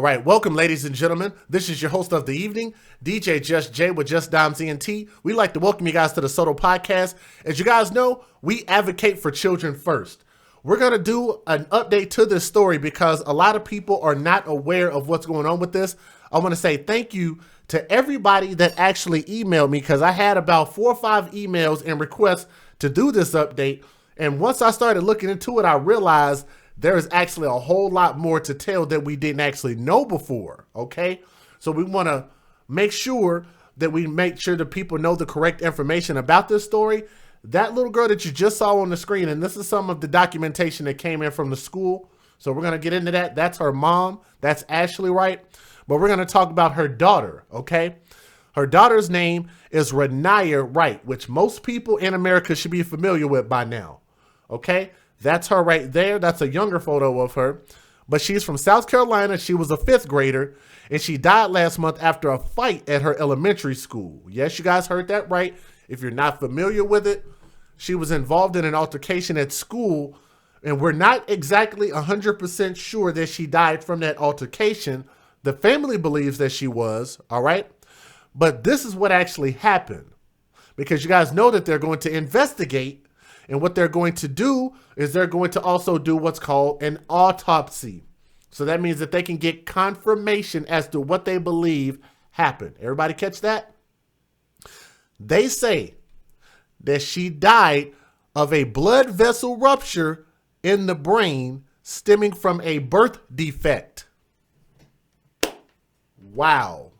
right, welcome, ladies and gentlemen. This is your host of the evening, DJ Just Jay with Just Dimes ENT. We'd like to welcome you guys to the Soto Podcast. As you guys know, we advocate for children first. We're going to do an update to this story because a lot of people are not aware of what's going on with this. I want to say thank you to everybody that actually emailed me because I had about 4 or 5 emails and requests to do this update. And once I started looking into it, I realized there is actually a whole lot more to tell that we didn't actually know before, okay? So we want to make sure that we make sure that people know the correct information about this story. That little girl that you just saw on the screen, and this is some of the documentation that came in from the school. So we're going to get into that. That's her mom. That's Ashley Wright. But we're going to talk about her daughter, okay? Her daughter's name is RaNiya Wright, which most people in America should be familiar with by now, okay? That's her right there. That's a younger photo of her. But she's from South Carolina. She was a 5th grader, and she died last month after a fight at her elementary school. Yes, you guys heard that right. If you're not familiar with it, she was involved in an altercation at school, and we're not exactly 100% sure that she died from that altercation. The family believes that she was, all right? But this is what actually happened, because you guys know that they're going to investigate. And what they're going to do is they're going to also do what's called an autopsy. So that means that they can get confirmation as to what they believe happened. Everybody catch that? They say that she died of a blood vessel rupture in the brain stemming from a birth defect. Wow.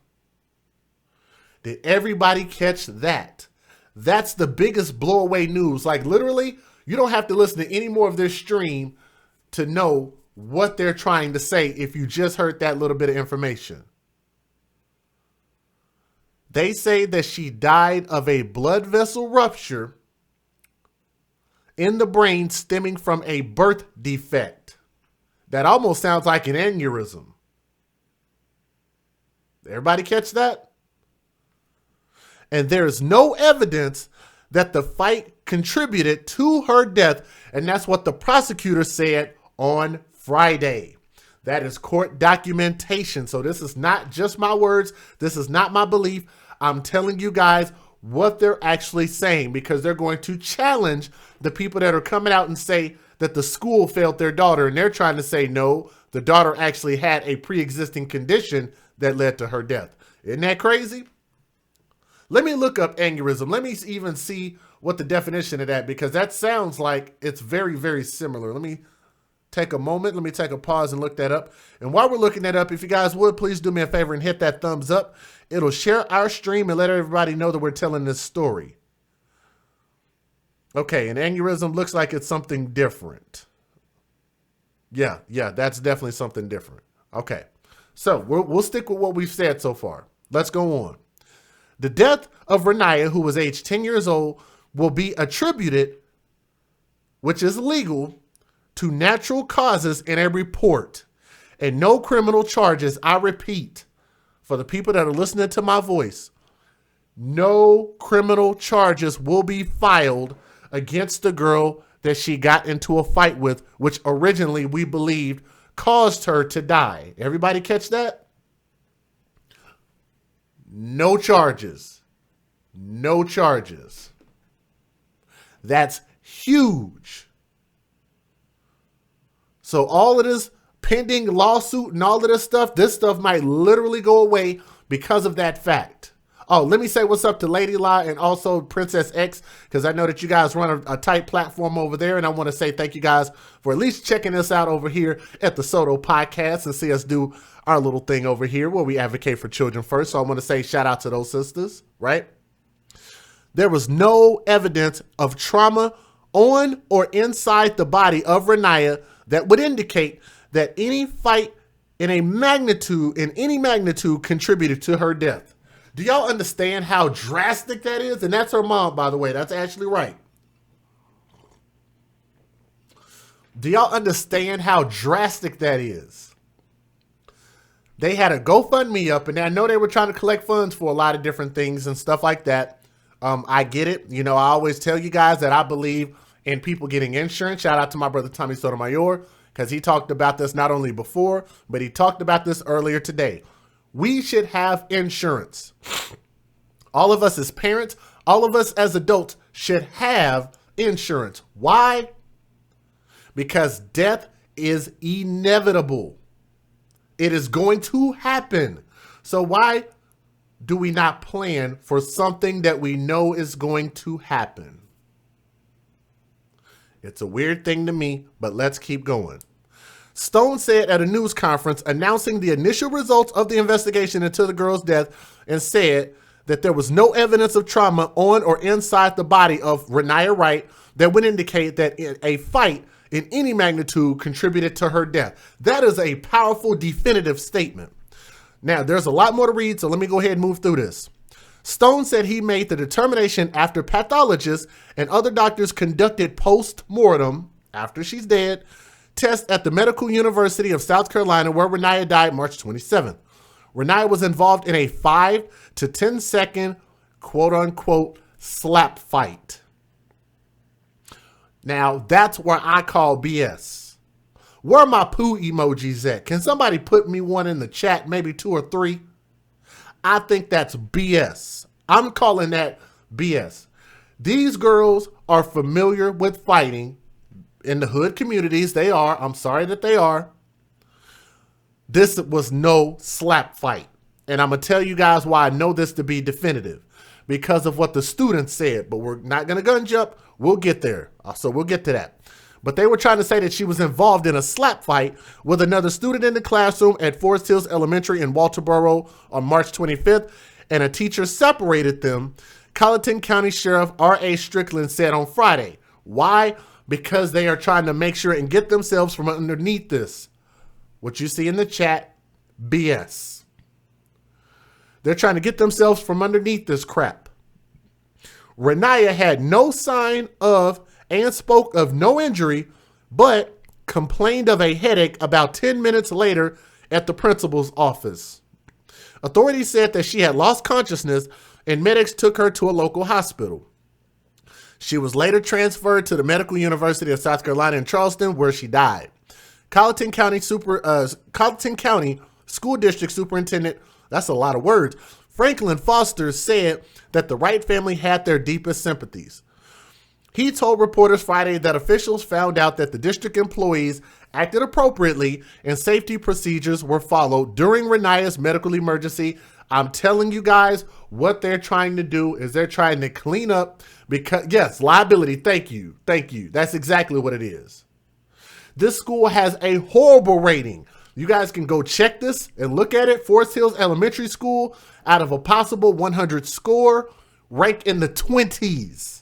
Did everybody catch that? That's the biggest blowaway news. Like literally, you don't have to listen to any more of this stream to know what they're trying to say if you just heard that little bit of information. They say that she died of a blood vessel rupture in the brain stemming from a birth defect. That almost sounds like an aneurysm. Everybody catch that? And there's no evidence that the fight contributed to her death. And that's what the prosecutor said on Friday. That is court documentation. So this is not just my words. This is not my belief. I'm telling you guys what they're actually saying, because they're going to challenge the people that are coming out and say that the school failed their daughter. And they're trying to say, no, the daughter actually had a pre-existing condition that led to her death. Isn't that crazy? Let me look up aneurysm. Let me even see what the definition of that, because that sounds like it's very, very similar. Let me take a moment. Let me take a pause and look that up. And while we're looking that up, if you guys would, please do me a favor and hit that thumbs up. It'll share our stream and let everybody know that we're telling this story. Okay, an aneurysm looks like it's something different. Yeah, that's definitely something different. Okay, so we'll stick with what we've said so far. Let's go on. The death of RaNiya, who was aged 10 years old, will be attributed, which is legal, to natural causes in a report, and no criminal charges. I repeat, for the people that are listening to my voice, no criminal charges will be filed against the girl that she got into a fight with, which originally we believed caused her to die. Everybody catch that? No charges. No charges. That's huge. So all of this pending lawsuit and all of this stuff might literally go away because of that fact. Oh, let me say what's up to Lady La and also Princess X, because I know that you guys run a tight platform over there, and I want to say thank you guys for at least checking us out over here at the Soto Podcast and see us do our little thing over here where we advocate for children first. So I want to say shout out to those sisters, right? There was no evidence of trauma on or inside the body of RaNiya that would indicate that any fight in any magnitude contributed to her death. Do y'all understand how drastic that is? And that's her mom, by the way. That's Ashley Wright. Do y'all understand how drastic that is? They had a GoFundMe up, and I know they were trying to collect funds for a lot of different things and stuff like that. I get it. You know, I always tell you guys that I believe in people getting insurance. Shout out to my brother Tommy Sotomayor. because he talked about this not only before, but he talked about this earlier today. We should have insurance. All of us as parents, all of us as adults should have insurance. Why? Because death is inevitable. It is going to happen. So why do we not plan for something that we know is going to happen? It's a weird thing to me, but let's keep going. Stone said at a news conference announcing the initial results of the investigation into the girl's death and said that there was no evidence of trauma on or inside the body of RaNiya Wright that would indicate that a fight in any magnitude contributed to her death. That is a powerful, definitive statement. Now, there's a lot more to read, so let me go ahead and move through this. Stone said he made the determination after pathologists and other doctors conducted post-mortem, after she's dead, tests at the Medical University of South Carolina, where RaNiya died March 27th. RaNiya was involved in a 5 to 10 second, quote-unquote, slap fight. Now, that's where I call BS. Where are my poo emojis at? Can somebody put me one in the chat, maybe 2 or 3? I think that's BS. I'm calling that BS. These girls are familiar with fighting in the hood communities. They are. I'm sorry that they are. This was no slap fight. And I'm going to tell you guys why I know this to be definitive. Because of what the students said. But we're not going to gun jump. We'll get there. So we'll get to that. But they were trying to say that she was involved in a slap fight with another student in the classroom at Forest Hills Elementary in Walterboro on March 25th, and a teacher separated them, Colleton County Sheriff R.A. Strickland said on Friday. Why? Because they are trying to make sure and get themselves from underneath this. What you see in the chat, BS. They're trying to get themselves from underneath this crap. RaNiya had no sign of and spoke of no injury, but complained of a headache about 10 minutes later at the principal's office. Authorities said that she had lost consciousness and medics took her to a local hospital. She was later transferred to the Medical University of South Carolina in Charleston, where she died. Colleton County School District Superintendent, that's a lot of words, Franklin Foster said that the Wright family had their deepest sympathies. He told reporters Friday that officials found out that the district employees acted appropriately and safety procedures were followed during RaNiya's medical emergency. I'm telling you guys, what they're trying to do is they're trying to clean up because, yes, liability. Thank you. Thank you. That's exactly what it is. This school has a horrible rating. You guys can go check this and look at it. Forest Hills Elementary School, out of a possible 100 score, ranked in the 20s.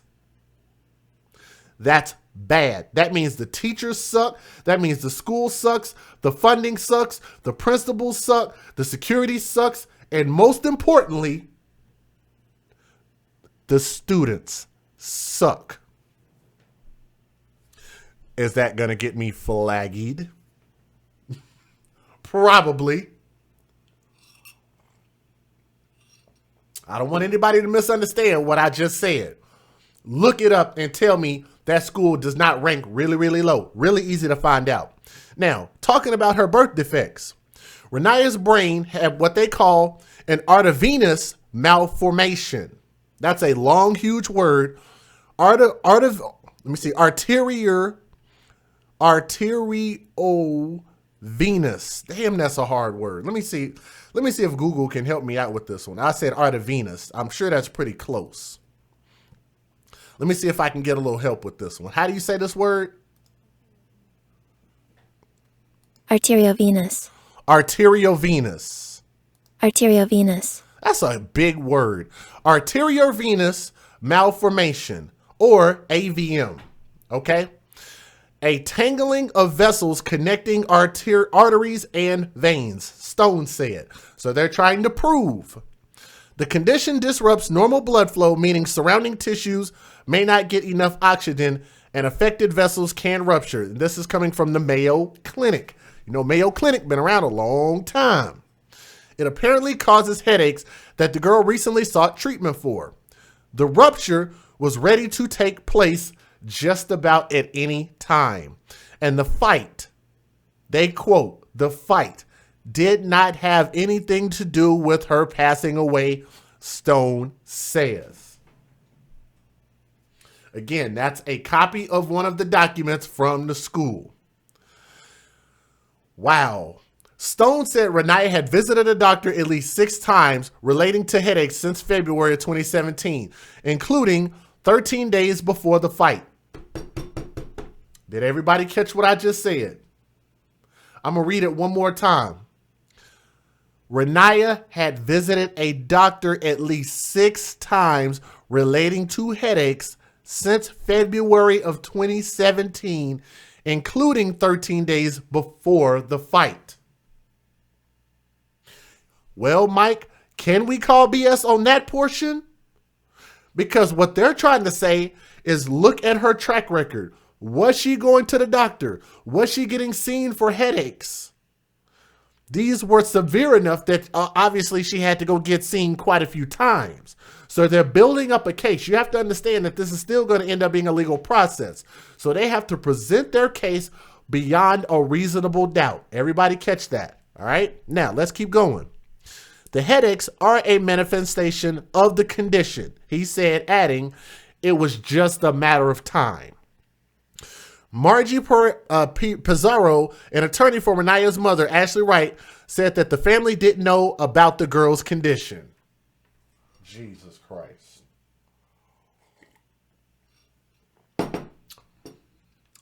That's bad. That means the teachers suck. That means the school sucks. The funding sucks. The principals suck. The security sucks. And most importantly, the students suck. Is that going to get me flagged? Probably. I don't want anybody to misunderstand what I just said. Look it up and tell me that school does not rank really, really low. Really easy to find out. Now, talking about her birth defects. RaNiya's brain had what they call an arteriovenous malformation. That's a long, huge word. Arteriovenous. Damn, that's a hard word. Let me see if Google can help me out with this one. I said arteriovenous. I'm sure that's pretty close. Let me see if I can get a little help with this one. How do you say this word? Arteriovenous. Arteriovenous. Arteriovenous. That's a big word. Arteriovenous malformation, or AVM. Okay? A tangling of vessels connecting arteries and veins, Stone said. So they're trying to prove. The condition disrupts normal blood flow, meaning surrounding tissues may not get enough oxygen and affected vessels can rupture. This is coming from the Mayo Clinic. You know, Mayo Clinic been around a long time. It apparently causes headaches that the girl recently sought treatment for. The rupture was ready to take place just about at any time. And the fight They quote, "The fight did not have anything to do with her passing away," Stone says. Again, that's a copy of one of the documents from the school. Wow. Stone said RaNiya had visited a doctor at least 6 times relating to headaches since February of 2017, including 13 days before the fight. Did everybody catch what I just said? I'm going to read it one more time. RaNiya had visited a doctor at least 6 times relating to headaches since February of 2017, including 13 days before the fight. Well, Mike, can we call BS on that portion? Because what they're trying to say is look at her track record. Was she going to the doctor? Was she getting seen for headaches? These were severe enough that obviously she had to go get seen quite a few times. So they're building up a case. You have to understand that this is still going to end up being a legal process. So they have to present their case beyond a reasonable doubt. Everybody catch that. All right. Now let's keep going. The headaches are a manifestation of the condition, he said, adding, "It was just a matter of time." Margie Pizarro, an attorney for RaNiya's mother, Ashley Wright, said that the family didn't know about the girl's condition. Jesus Christ.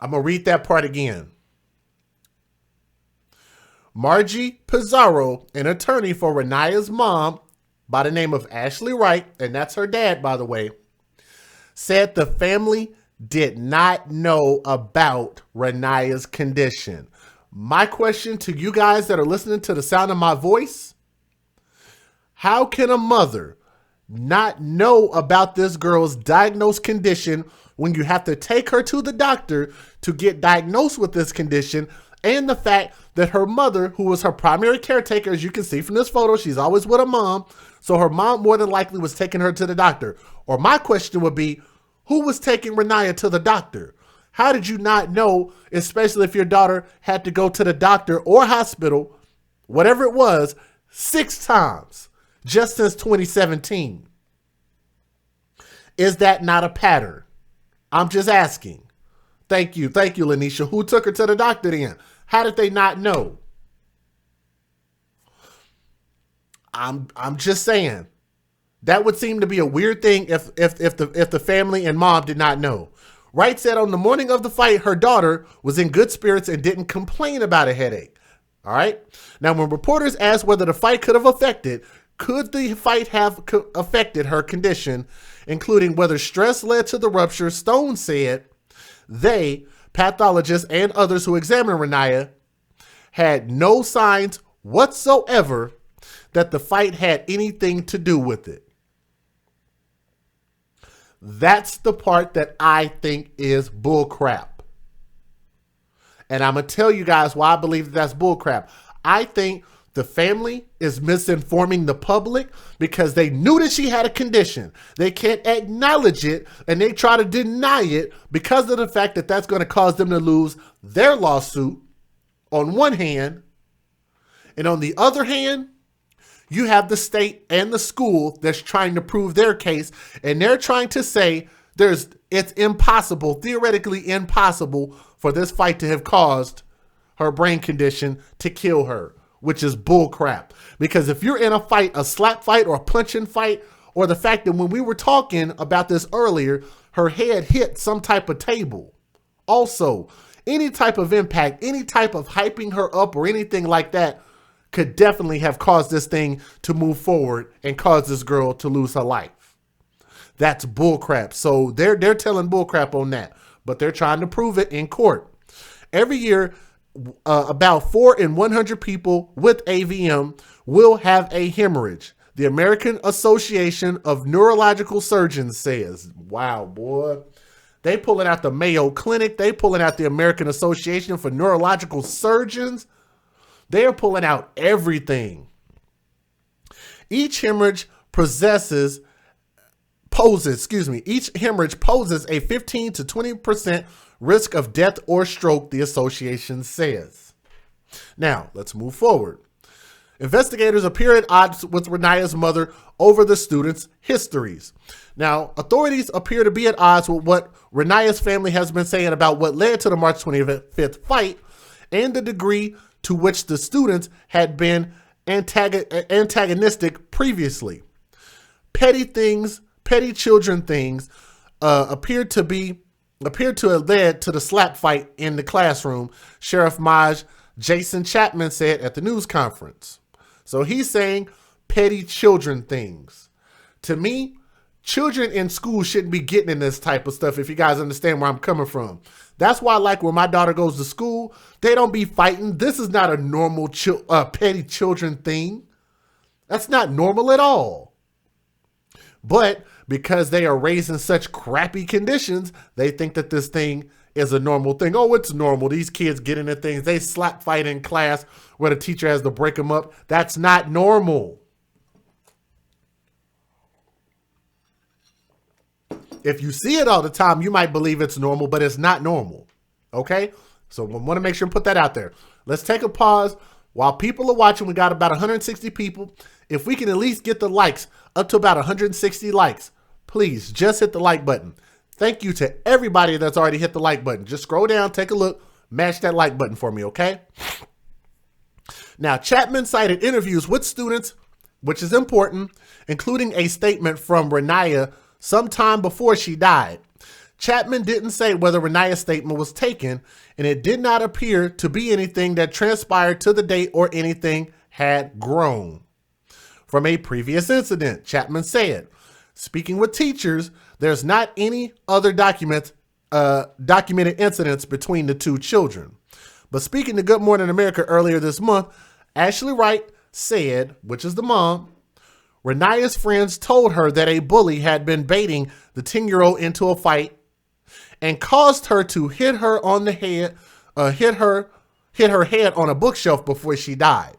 I'm going to read that part again. Margie Pizarro, an attorney for RaNiya's mom by the name of Ashley Wright, and that's her dad, by the way, said the family did not know about RaNiya's condition. My question to you guys that are listening to the sound of my voice, how can a mother not know about this girl's diagnosed condition when you have to take her to the doctor to get diagnosed with this condition, and the fact that her mother, who was her primary caretaker, as you can see from this photo, she's always with her mom, so her mom more than likely was taking her to the doctor. Or my question would be, who was taking RaNiya to the doctor? How did you not know, especially if your daughter had to go to the doctor or hospital, whatever it was, 6 times just since 2017? Is that not a pattern? I'm just asking. Thank you, Lanisha. Who took her to the doctor then? How did they not know? I'm just saying. That would seem to be a weird thing if the family and mom did not know. Wright said on the morning of the fight, her daughter was in good spirits and didn't complain about a headache. All right. Now, when reporters asked whether the fight could the fight have affected her condition, including whether stress led to the rupture, Stone said they, pathologists and others who examined RaNiya, had no signs whatsoever that the fight had anything to do with it. That's the part that I think is bullcrap. And I'm going to tell you guys why I believe that's bullcrap. I think the family is misinforming the public because they knew that she had a condition. They can't acknowledge it, and they try to deny it because of the fact that that's going to cause them to lose their lawsuit on one hand. And on the other hand, you have the state and the school that's trying to prove their case, and they're trying to say it's impossible, theoretically impossible, for this fight to have caused her brain condition to kill her, which is bull crap. Because if you're in a fight, a slap fight or a punching fight, or the fact that when we were talking about this earlier, her head hit some type of table. Also, any type of impact, any type of hyping her up or anything like that could definitely have caused this thing to move forward and cause this girl to lose her life. That's bullcrap. So they're telling bullcrap on that, but they're trying to prove it in court. Every year, about 4 in 100 people with AVM will have a hemorrhage. The American Association of Neurological Surgeons says, wow, boy. They pulling out the Mayo Clinic. They pulling out the American Association for Neurological Surgeons. They are pulling out everything. Each hemorrhage poses a 15 to 20% risk of death or stroke, the association says. Now, let's move forward. Investigators appear at odds with RaNiya's mother over the students' histories. Now, authorities appear to be at odds with what RaNiya's family has been saying about what led to the March 25th fight and the degree to which the students had been antagonistic previously. Petty children things appear to have led to the slap fight in the classroom, Sheriff Maj Jason Chapman said at the news conference. So he's saying petty children things. To me, children in school shouldn't be getting in this type of stuff, if you guys understand where I'm coming from. That's why, like, when my daughter goes to school, they don't be fighting. This is not a normal petty children thing. That's not normal at all. But because they are raised in such crappy conditions, they think that this thing is a normal thing. Oh, it's normal. These kids get into things. They slap fight in class where the teacher has to break them up. That's not normal. If you see it all the time, you might believe it's normal, but it's not normal. Okay? So I want to make sure and put that out there. Let's take a pause. While people are watching, we got about 160 people. If we can at least get the likes up to about 160 likes, please just hit the like button. Thank you to everybody that's already hit the like button. Just scroll down, take a look, mash that like button for me, okay? Now, Chapman cited interviews with students, which is important, including a statement from RaNiya sometime before she died. Chapman didn't say whether RaNiya's statement was taken, and it did not appear to be anything that transpired to the date or anything had grown from a previous incident. Chapman said, speaking with teachers, there's not any other documented incidents between the two children. But speaking to Good Morning America earlier this month, Ashley Wright said, which is the mom, RaNiya's friends told her that a bully had been baiting the 10-year-old into a fight and caused her to hit her on the head, hit her head on a bookshelf before she died.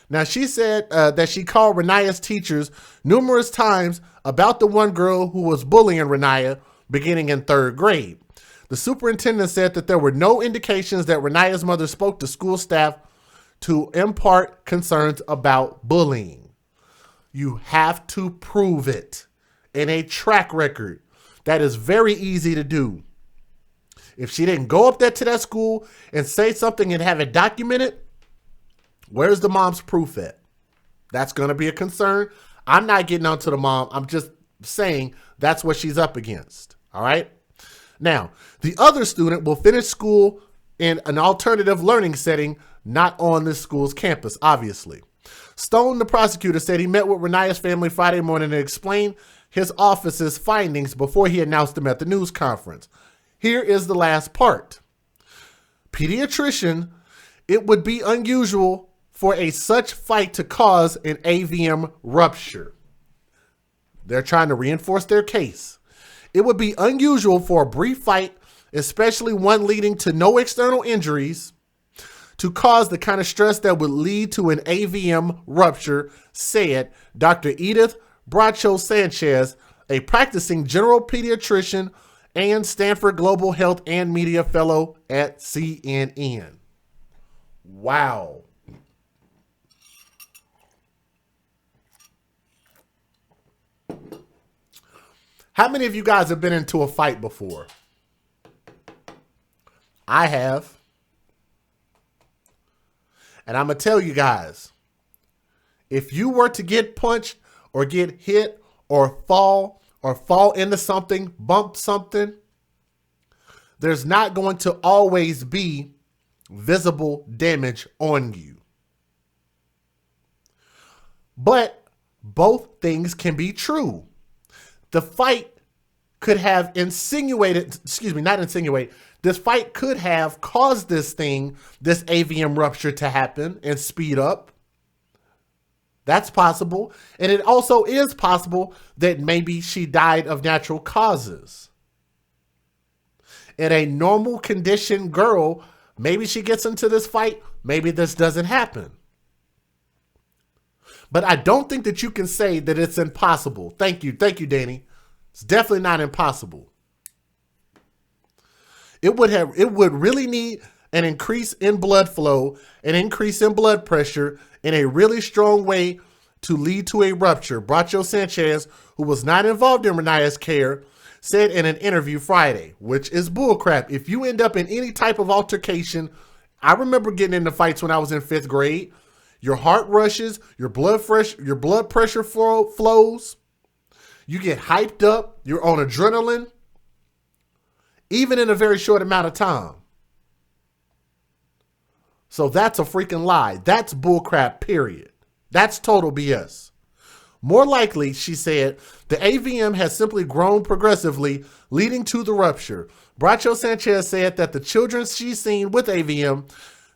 Now, she said that she called RaNiya's teachers numerous times about the one girl who was bullying RaNiya beginning in 3rd grade. The superintendent said that there were no indications that RaNiya's mother spoke to school staff to impart concerns about bullying. You have to prove it in a track record. That is very easy to do. If she didn't go up there to that school and say something and have it documented, where's the mom's proof at? That's going to be a concern. I'm not getting onto the mom. I'm just saying that's what she's up against. All right. Now, the other student will finish school in an alternative learning setting, not on this school's campus, obviously. Stone, the prosecutor, said he met with RaNiya's family Friday morning to explain his office's findings before he announced them at the news conference. Here is the last part. Pediatrician, it would be unusual for such fight to cause an AVM rupture. They're trying to reinforce their case. It would be unusual for a brief fight, especially one leading to no external injuries, to cause the kind of stress that would lead to an AVM rupture, said Dr. Edith Bracho Sanchez, a practicing general pediatrician and Stanford Global Health and Media Fellow at CNN. Wow. How many of you guys have been into a fight before? I have. And I'm going to tell you guys, if you were to get punched or get hit or fall into something, bump something, there's not going to always be visible damage on you. But both things can be true. The fight could have this fight could have caused this AVM rupture to happen and speed up. That's possible. And it also is possible that maybe she died of natural causes. In a normal condition girl, maybe she gets into this fight, maybe this doesn't happen. But I don't think that you can say that it's impossible. Thank you, Danny. It's definitely not impossible. It would really need an increase in blood flow, an increase in blood pressure in a really strong way to lead to a rupture. Bracho Sanchez, who was not involved in RaNiya's care, said in an interview Friday, which is bullcrap. If you end up in any type of altercation, I remember getting into fights when I was in 5th grade. Your heart rushes, your blood pressure flows, you get hyped up, you're on adrenaline, even in a very short amount of time. So that's a freaking lie. That's bullcrap, period. That's total BS. More likely, she said, the AVM has simply grown progressively, leading to the rupture. Bracho Sanchez said that the children she's seen with AVM,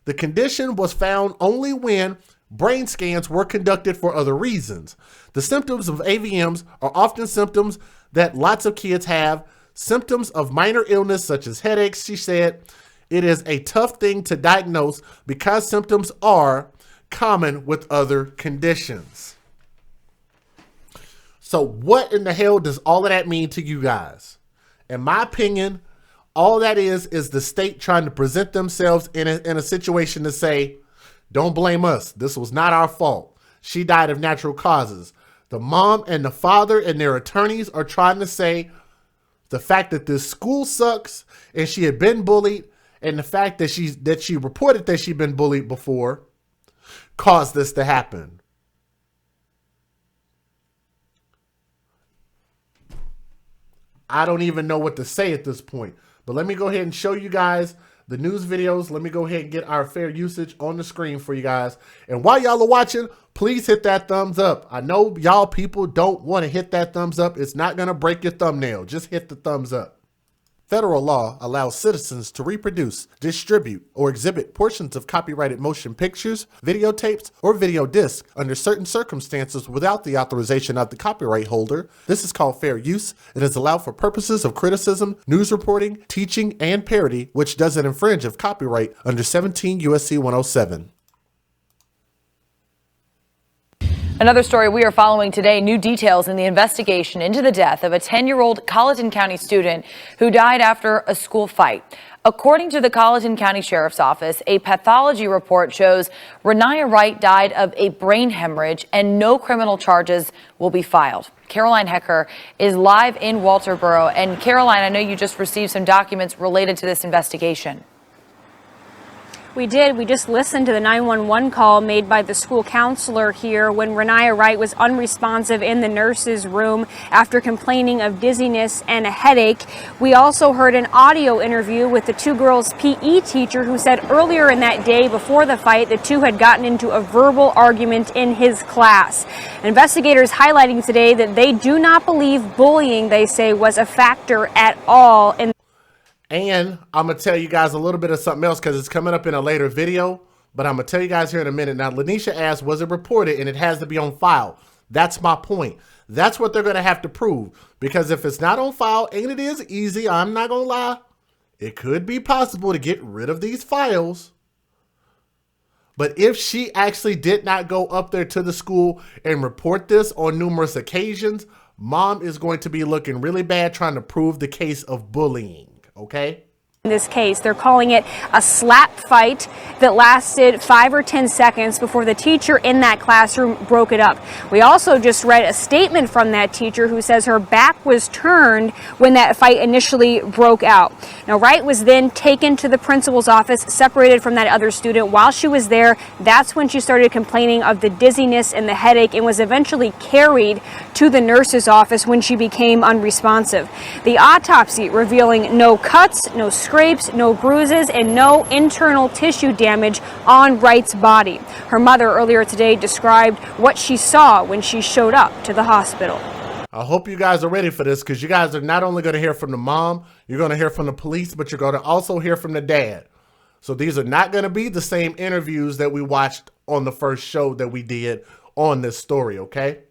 the condition was found only when brain scans were conducted for other reasons. The symptoms of AVMs are often symptoms that lots of kids have, symptoms of minor illness such as headaches, she said. It is a tough thing to diagnose because symptoms are common with other conditions. So what in the hell does all of that mean to you guys? In my opinion, all that is the state trying to present themselves in a situation to say, don't blame us. This was not our fault. She died of natural causes. The mom and the father and their attorneys are trying to say the fact that this school sucks and she had been bullied and the fact that she reported that she'd been bullied before caused this to happen. I don't even know what to say at this point. But let me go ahead and show you guys the news videos. Let me go ahead and get our fair usage on the screen for you guys. And while y'all are watching, please hit that thumbs up. I know y'all people don't want to hit that thumbs up. It's not going to break your thumbnail. Just hit the thumbs up. Federal law allows citizens to reproduce, distribute, or exhibit portions of copyrighted motion pictures, videotapes, or video discs under certain circumstances without the authorization of the copyright holder. This is called fair use. It is allowed for purposes of criticism, news reporting, teaching, and parody, which doesn't infringe of copyright under 17 U.S.C. 107. Another story we are following today, new details in the investigation into the death of a 10-year-old Colleton County student who died after a school fight. According to the Colleton County Sheriff's Office, a pathology report shows RaNiya Wright died of a brain hemorrhage and no criminal charges will be filed. Caroline Hecker is live in Walterboro. And Caroline, I know you just received some documents related to this investigation. We did. We just listened to the 911 call made by the school counselor here when RaNiya Wright was unresponsive in the nurse's room after complaining of dizziness and a headache. We also heard an audio interview with the two girls' PE teacher who said earlier in that day before the fight, the two had gotten into a verbal argument in his class. Investigators highlighting today that they do not believe bullying, they say, was a factor at all in. And I'm going to tell you guys a little bit of something else because it's coming up in a later video. But I'm going to tell you guys here in a minute. Now, Lanisha asked, was it reported? And it has to be on file. That's my point. That's what they're going to have to prove. Because if it's not on file, and it is easy, I'm not going to lie, it could be possible to get rid of these files. But if she actually did not go up there to the school and report this on numerous occasions, mom is going to be looking really bad trying to prove the case of bullying. Okay? In this case, they're calling it a slap fight that lasted 5 or 10 seconds before the teacher in that classroom broke it up. We also just read a statement from that teacher who says her back was turned when that fight initially broke out. Now, Wright was then taken to the principal's office, separated from that other student. While she was there, that's when she started complaining of the dizziness and the headache and was eventually carried to the nurse's office when she became unresponsive. The autopsy revealing no cuts, no scrapes, no bruises, and no internal tissue damage on Wright's body. Her mother earlier today described what she saw when she showed up to the hospital. I hope you guys are ready for this because you guys are not only going to hear from the mom, you're going to hear from the police, but you're going to also hear from the dad. So these are not going to be the same interviews that we watched on the first show that we did on this story, okay?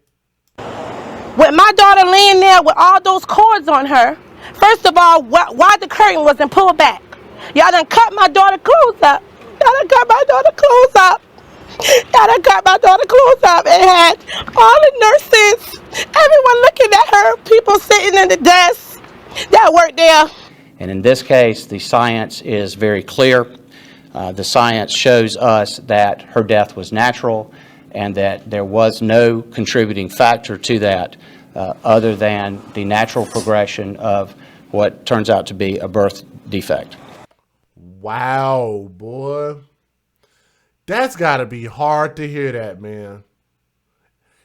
With my daughter laying there with all those cords on her, first of all, why the curtain wasn't pulled back? Y'all done cut my daughter's clothes up. Y'all done cut my daughter's clothes up. Y'all done cut my daughter's clothes up and had all the nurses, everyone looking at her, people sitting in the desks that work there. And in this case, the science is very clear The science shows us that her death was natural and that there was no contributing factor to that other than the natural progression of what turns out to be a birth defect. Wow, boy. That's got to be hard to hear that, man.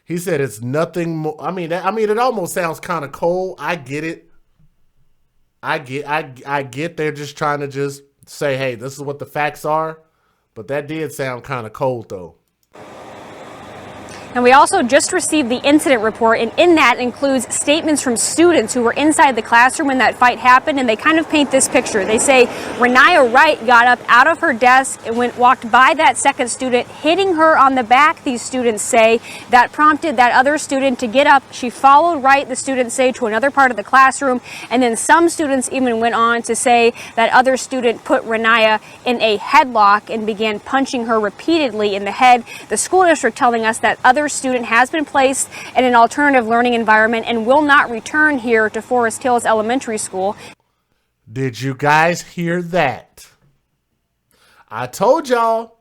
He said it's nothing more. I mean, it almost sounds kind of cold. I get it. I get they're just trying to just say, hey, this is what the facts are. But that did sound kind of cold, though. And we also just received the incident report, and in that includes statements from students who were inside the classroom when that fight happened, and they kind of paint this picture. They say RaNiya Wright got up out of her desk and walked by that second student, hitting her on the back, these students say. That prompted that other student to get up. She followed Wright, the students say, to another part of the classroom, and then some students even went on to say that other student put RaNiya in a headlock and began punching her repeatedly in the head. The school district telling us that other student has been placed in an alternative learning environment and will not return here to Forest Hills Elementary School. Did you guys hear that? I told y'all,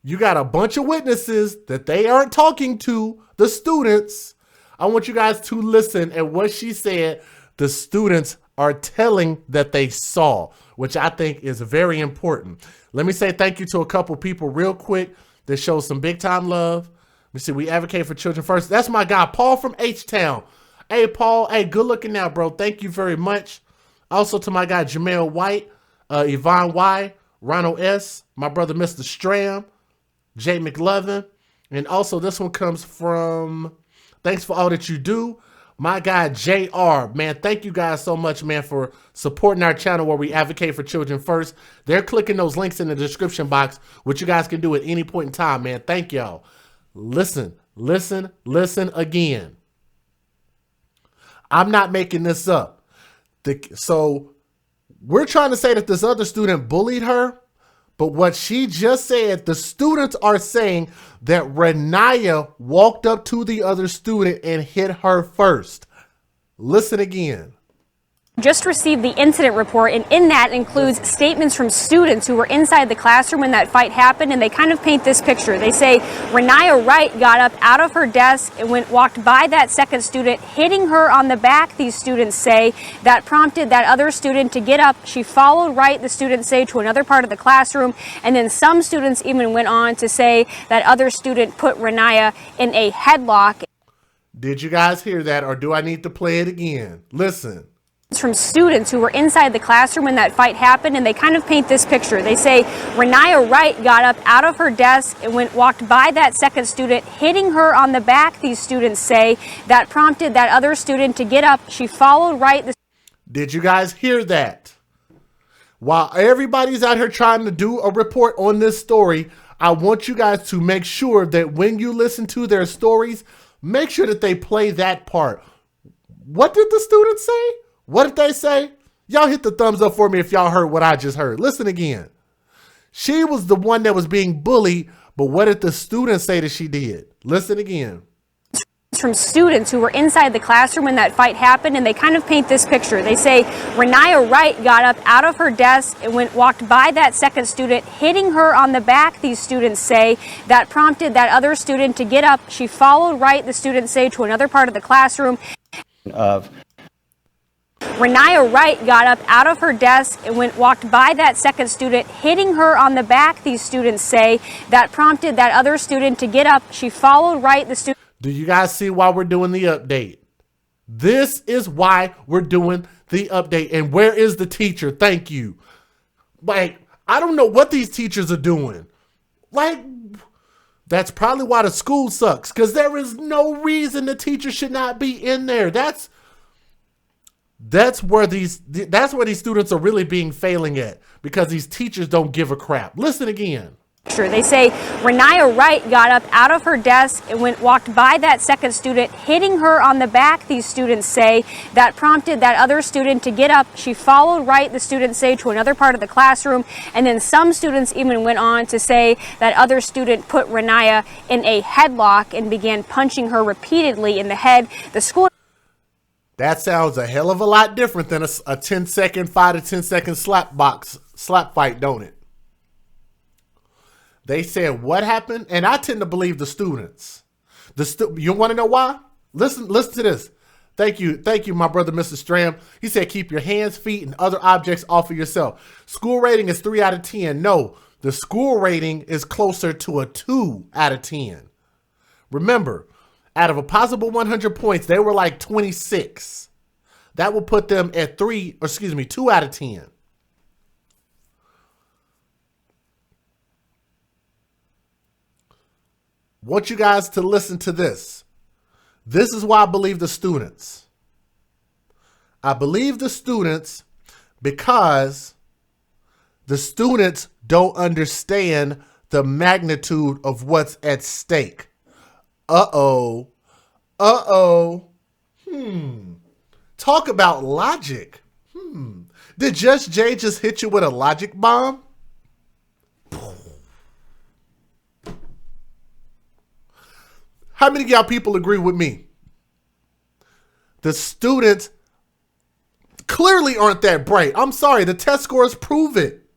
you got a bunch of witnesses that they aren't talking to, the students. I want you guys to listen at what she said the students are telling that they saw, which I think is very important. Let me say thank you to a couple people real quick that show some big time love. Let me see, we advocate for children first. That's my guy, Paul from H-Town. Hey, Paul, hey, good looking now, bro. Thank you very much. Also to my guy, Jamel White, Yvonne Y, Ronald S, my brother, Mr. Stram, Jay McLovin. And also this one comes from, thanks for all that you do, my guy, JR. Man, thank you guys so much, man, for supporting our channel where we advocate for children first. They're clicking those links in the description box, which you guys can do at any point in time, man. Thank y'all. Listen again. I'm not making this up. So we're trying to say that this other student bullied her, but what she just said, the students are saying that RaNiya walked up to the other student and hit her first. Listen again. Just received the incident report, and in that includes statements from students who were inside the classroom when that fight happened, and they kind of paint this picture. They say RaNiya Wright got up out of her desk and walked by that second student, hitting her on the back, these students say. That prompted that other student to get up. She followed Wright, the students say, to another part of the classroom, and then some students even went on to say that other student put RaNiya in a headlock. Did you guys hear that, or do I need to play it again? Listen. From students who were inside the classroom when that fight happened, and they kind of paint this picture. They say RaNiya Wright got up out of her desk and walked by that second student, hitting her on the back, these students say. That prompted that other student to get up. She followed Wright. Did you guys hear that? While everybody's out here trying to do a report on this story, I want you guys to make sure that when you listen to their stories, make sure that they play that part. What did the students say? What did they say? Y'all hit the thumbs up for me if y'all heard what I just heard. Listen again. She was the one that was being bullied, but what did the students say that she did? Listen again. From students who were inside the classroom when that fight happened, and they kind of paint this picture. They say RaNiya Wright got up out of her desk and walked by that second student, hitting her on the back, these students say. That prompted that other student to get up. She followed Wright, the students say, to another part of the classroom. RaNiya Wright got up out of her desk and walked by that second student, hitting her on the back, these students say. That prompted that other student to get up. She followed Wright, the student. Do you guys see why we're doing the update? This is why we're doing the update. And where is the teacher? Thank you. Like, I don't know what these teachers are doing. Like, that's probably why the school sucks, because there is no reason the teacher should not be in there. That's where these students are really being failing at, because these teachers don't give a crap. Listen again. They say RaNiya Wright got up out of her desk and walked by that second student, hitting her on the back, these students say. That prompted that other student to get up. She followed Wright, the students say, to another part of the classroom, and then some students even went on to say that other student put RaNiya in a headlock and began punching her repeatedly in the head. The school. That sounds a hell of a lot different than a 5 to 10 second slap fight, don't it? They said what happened, and I tend to believe the students. You want to know why? Listen to this. Thank you, my brother, Mr. Stram. He said, keep your hands, feet, and other objects off of yourself. School rating is 3 out of 10. No, the school rating is closer to a 2 out of 10. Remember, out of a possible 100 points, they were like 26. That will put them at 2 out of 10. Want you guys to listen to this. This is why I believe the students. I believe the students because the students don't understand the magnitude of what's at stake. Uh-oh. Talk about logic. Did Just Jay just hit you with a logic bomb? How many of y'all people agree with me? The students clearly aren't that bright. I'm sorry, the test scores prove it.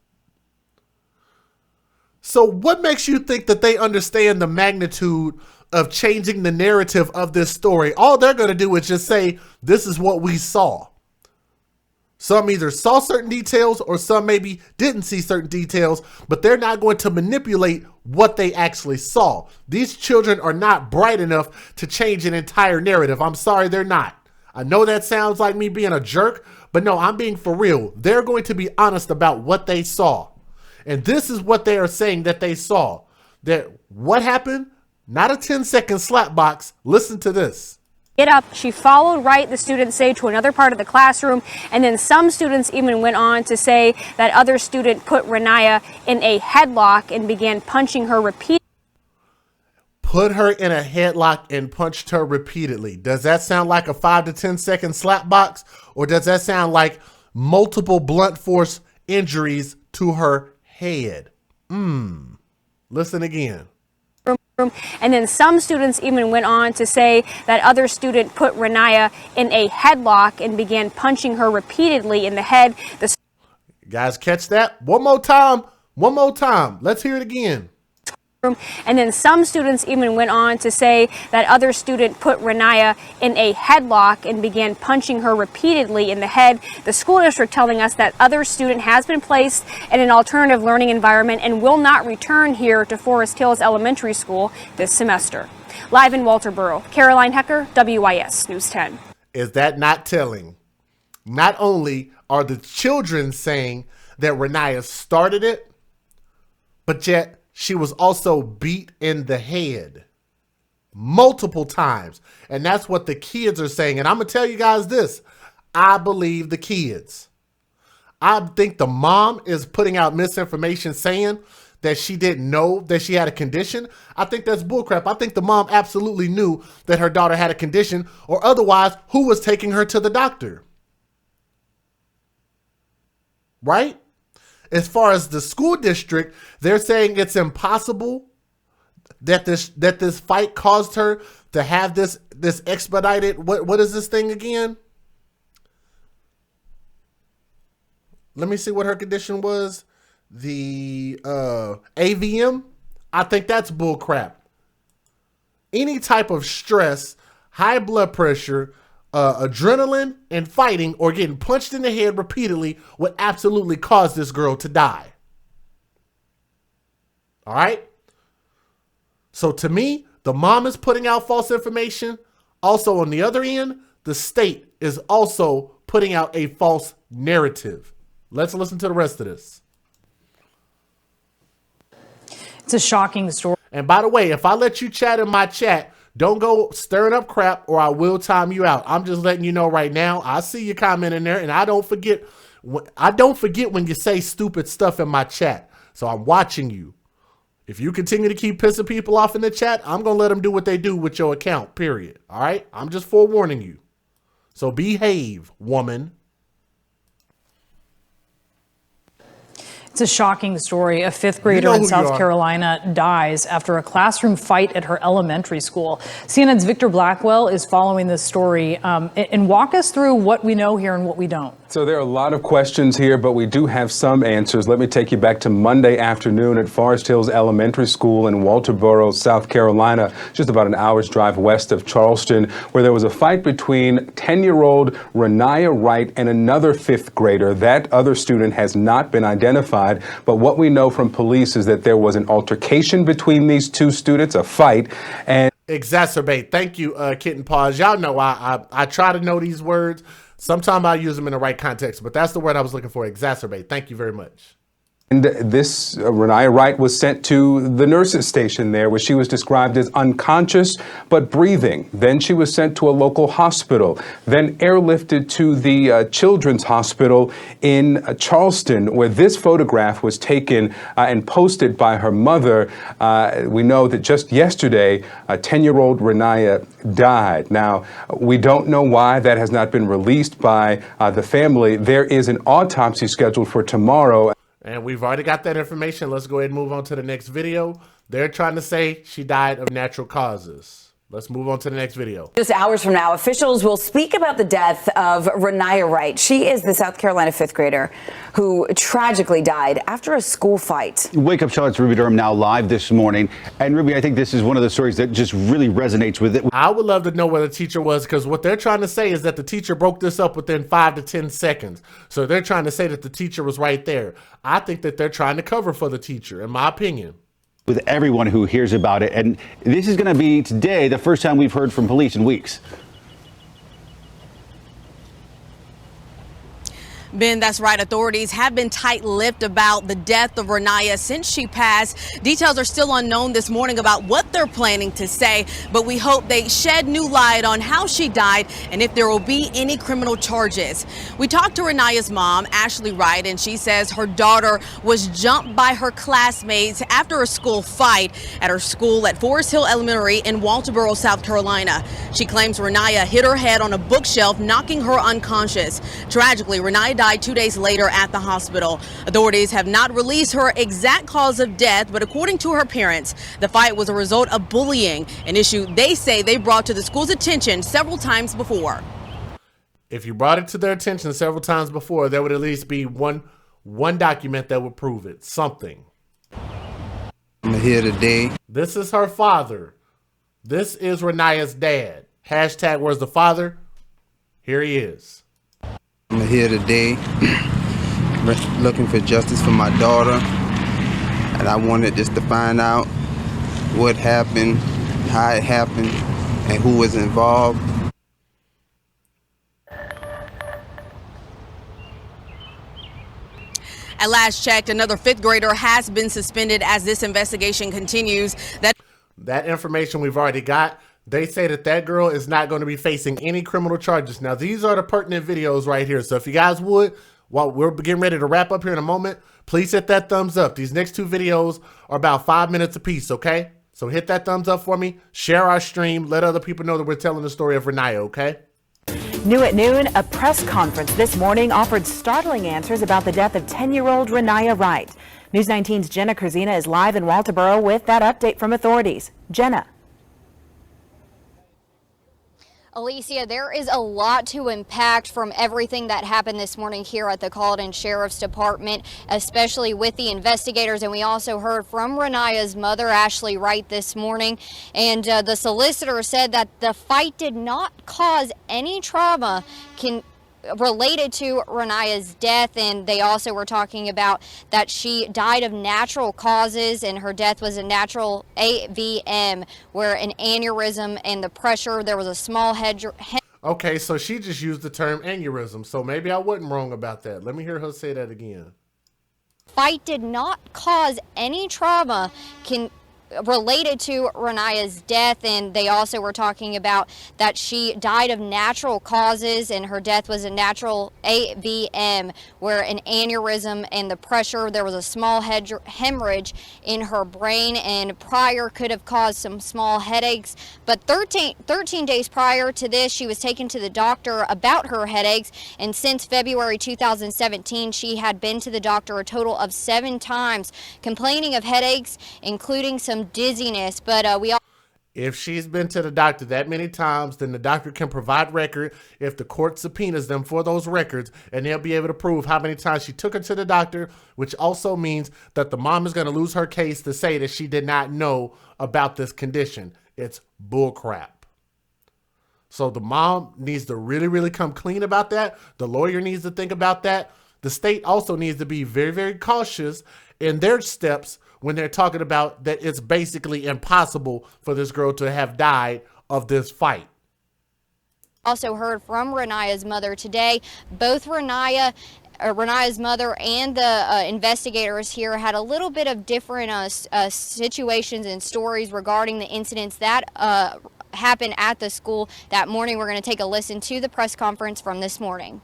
So what makes you think that they understand the magnitude of changing the narrative of this story? All they're going to do is just say, this is what we saw. Some either saw certain details or some maybe didn't see certain details, but they're not going to manipulate what they actually saw. These children are not bright enough to change an entire narrative. I'm sorry, they're not. I know that sounds like me being a jerk, but no, I'm being for real. They're going to be honest about what they saw. And this is what they are saying that they saw. That what happened? Not a 10-second slap box. Listen to this. Get up. She followed Wright, the students say, to another part of the classroom. And then some students even went on to say that other student put RaNiya in a headlock and began punching her repeatedly. Put her in a headlock and punched her repeatedly. Does that sound like a 5 to 10 second slap box? Or does that sound like multiple blunt force injuries to her head? Listen again. And then some students even went on to say that other student put RaNiya in a headlock and began punching her repeatedly in the head. Guys, catch that? One more time. Let's hear it again. And then some students even went on to say that other student put RaNiya in a headlock and began punching her repeatedly in the head. The school district telling us that other student has been placed in an alternative learning environment and will not return here to Forest Hills Elementary School this semester. Live in Walterboro, Caroline Hecker, WIS News 10. Is that not telling? Not only are the children saying that RaNiya started it, but yet she was also beat in the head multiple times. And that's what the kids are saying. And I'm going to tell you guys this. I believe the kids. I think the mom is putting out misinformation saying that she didn't know that she had a condition. I think that's bullcrap. I think the mom absolutely knew that her daughter had a condition, or otherwise, who was taking her to the doctor? Right? As far as the school district, they're saying it's impossible that this fight caused her to have this expedited. What is this thing again? Let me see what her condition was. The AVM. I think that's bull crap. Any type of stress, high blood pressure, adrenaline, and fighting or getting punched in the head repeatedly would absolutely cause this girl to die. All right? So to me, the mom is putting out false information. Also on the other end, the state is also putting out a false narrative. Let's listen to the rest of this. It's a shocking story. And by the way, if I let you chat in my chat, don't go stirring up crap or I will time you out. I'm just letting you know right now. I see your comment in there, and I don't forget when you say stupid stuff in my chat. So I'm watching you. If you continue to keep pissing people off in the chat, I'm going to let them do what they do with your account, period. All right? I'm just forewarning you. So behave, woman. It's a shocking story. A fifth grader in South Carolina dies after a classroom fight at her elementary school. CNN's Victor Blackwell is following this story and walk us through what we know here and what we don't. So there are a lot of questions here, but we do have some answers. Let me take you back to Monday afternoon at Forest Hills Elementary School in Walterboro, South Carolina, just about an hour's drive west of Charleston, where there was a fight between 10-year-old RaNiya Wright and another fifth grader. That other student has not been identified, but what we know from police is that there was an altercation between these two students, a fight, and exacerbate. Thank you, Kitten Paws. Y'all know I try to know these words. Sometimes I use them in the right context, but that's the word I was looking for, exacerbate. Thank you very much. And this RaNiya Wright was sent to the nurses station there, where she was described as unconscious but breathing. Then she was sent to a local hospital, then airlifted to the Children's Hospital in Charleston, where this photograph was taken and posted by her mother. We know that just yesterday, 10-year-old RaNiya died. Now, we don't know why. That has not been released by the family. There is an autopsy scheduled for tomorrow. And we've already got that information. Let's go ahead and move on to the next video. They're trying to say she died of natural causes. Let's move on to the next video. Just hours from now, officials will speak about the death of RaNiya Wright. She is the South Carolina fifth grader who tragically died after a school fight. Wake Up Charlotte's Ruby Durham now live this morning. And Ruby, I think this is one of the stories that just really resonates with it. I would love to know where the teacher was, because what they're trying to say is that the teacher broke this up within 5 to 10 seconds. So they're trying to say that the teacher was right there. I think that they're trying to cover for the teacher, in my opinion. With everyone who hears about it. And this is going to be today the first time we've heard from police in weeks. Ben, that's right. Authorities have been tight-lipped about the death of RaNiya since she passed. Details are still unknown this morning about what they're planning to say, but we hope they shed new light on how she died and if there will be any criminal charges. We talked to RaNiya's mom, Ashley Wright, and she says her daughter was jumped by her classmates after a school fight at her school at Forest Hill Elementary in Walterboro, South Carolina. She claims RaNiya hit her head on a bookshelf, knocking her unconscious. Tragically, RaNiya died 2 days later at the hospital. Authorities have not released her exact cause of death, but according to her parents, the fight was a result of bullying, an issue they say they brought to the school's attention several times before. If you brought it to their attention several times before, there would at least be one document that would prove it. Something. I'm here today. This is her father. This is RaNiya's dad. Hashtag where's the father? Here he is. I'm here today looking for justice for my daughter, and I wanted just to find out what happened, how it happened, and who was involved. At last checked, another fifth grader has been suspended as this investigation continues. That information we've already got. They say that girl is not going to be facing any criminal charges. Now, these are the pertinent videos right here. So if you guys would, while we're getting ready to wrap up here in a moment, please hit that thumbs up. These next two videos are about 5 minutes apiece, okay? So hit that thumbs up for me. Share our stream. Let other people know that we're telling the story of RaNiya, okay? New at noon, a press conference this morning offered startling answers about the death of 10-year-old RaNiya Wright. News 19's Jenna Kurzina is live in Walterboro with that update from authorities. Jenna. Alicia, there is a lot to unpack from everything that happened this morning here at the Colleton Sheriff's Department, especially with the investigators. And we also heard from RaNiya's mother, Ashley Wright, this morning. And the solicitor said that the fight did not cause any trauma related to RaNiya's death, and they also were talking about that she died of natural causes and her death was a natural AVM, where an aneurysm and the pressure, there was a small head. Okay, so she just used the term aneurysm, so maybe I wasn't wrong about that. Let me hear her say that again. Fight did not cause any trauma related to RaNiya's death, and they also were talking about that she died of natural causes, and her death was a natural AVM, where an aneurysm and the pressure, there was a small hemorrhage in her brain, and prior could have caused some small headaches. But 13 days prior to this, she was taken to the doctor about her headaches, and since February 2017, she had been to the doctor a total of 7 times, complaining of headaches, including some dizziness. But if she's been to the doctor that many times, then the doctor can provide record if the court subpoenas them for those records, and they'll be able to prove how many times she took her to the doctor, which also means that the mom is going to lose her case to say that she did not know about this condition. It's bullcrap. So the mom needs to really, really come clean about that. The lawyer needs to think about that. The state also needs to be very, very cautious in their steps when they're talking about that it's basically impossible for this girl to have died of this fight. Also heard from RaNiya's mother today. Both RaNiya's mother and the investigators here had a little bit of different situations and stories regarding the incidents that happened at the school that morning. We're going to take a listen to the press conference from this morning.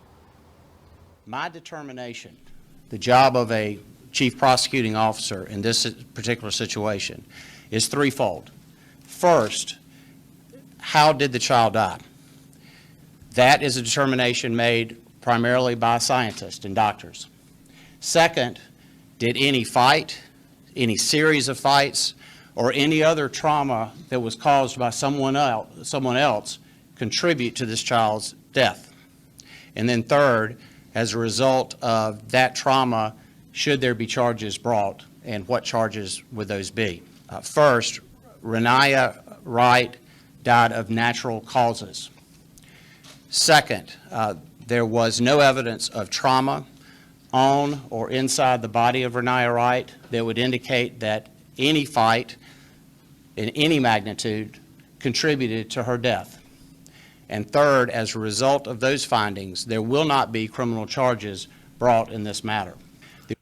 My determination, the job of a chief prosecuting officer in this particular situation, is threefold. First, how did the child die? That is a determination made primarily by scientists and doctors. Second, did any fight, any series of fights, or any other trauma that was caused by someone else contribute to this child's death? And then third, as a result of that trauma, should there be charges brought, and what charges would those be? First, RaNiya Wright died of natural causes. Second, there was no evidence of trauma on or inside the body of RaNiya Wright that would indicate that any fight in any magnitude contributed to her death. And third, as a result of those findings, there will not be criminal charges brought in this matter.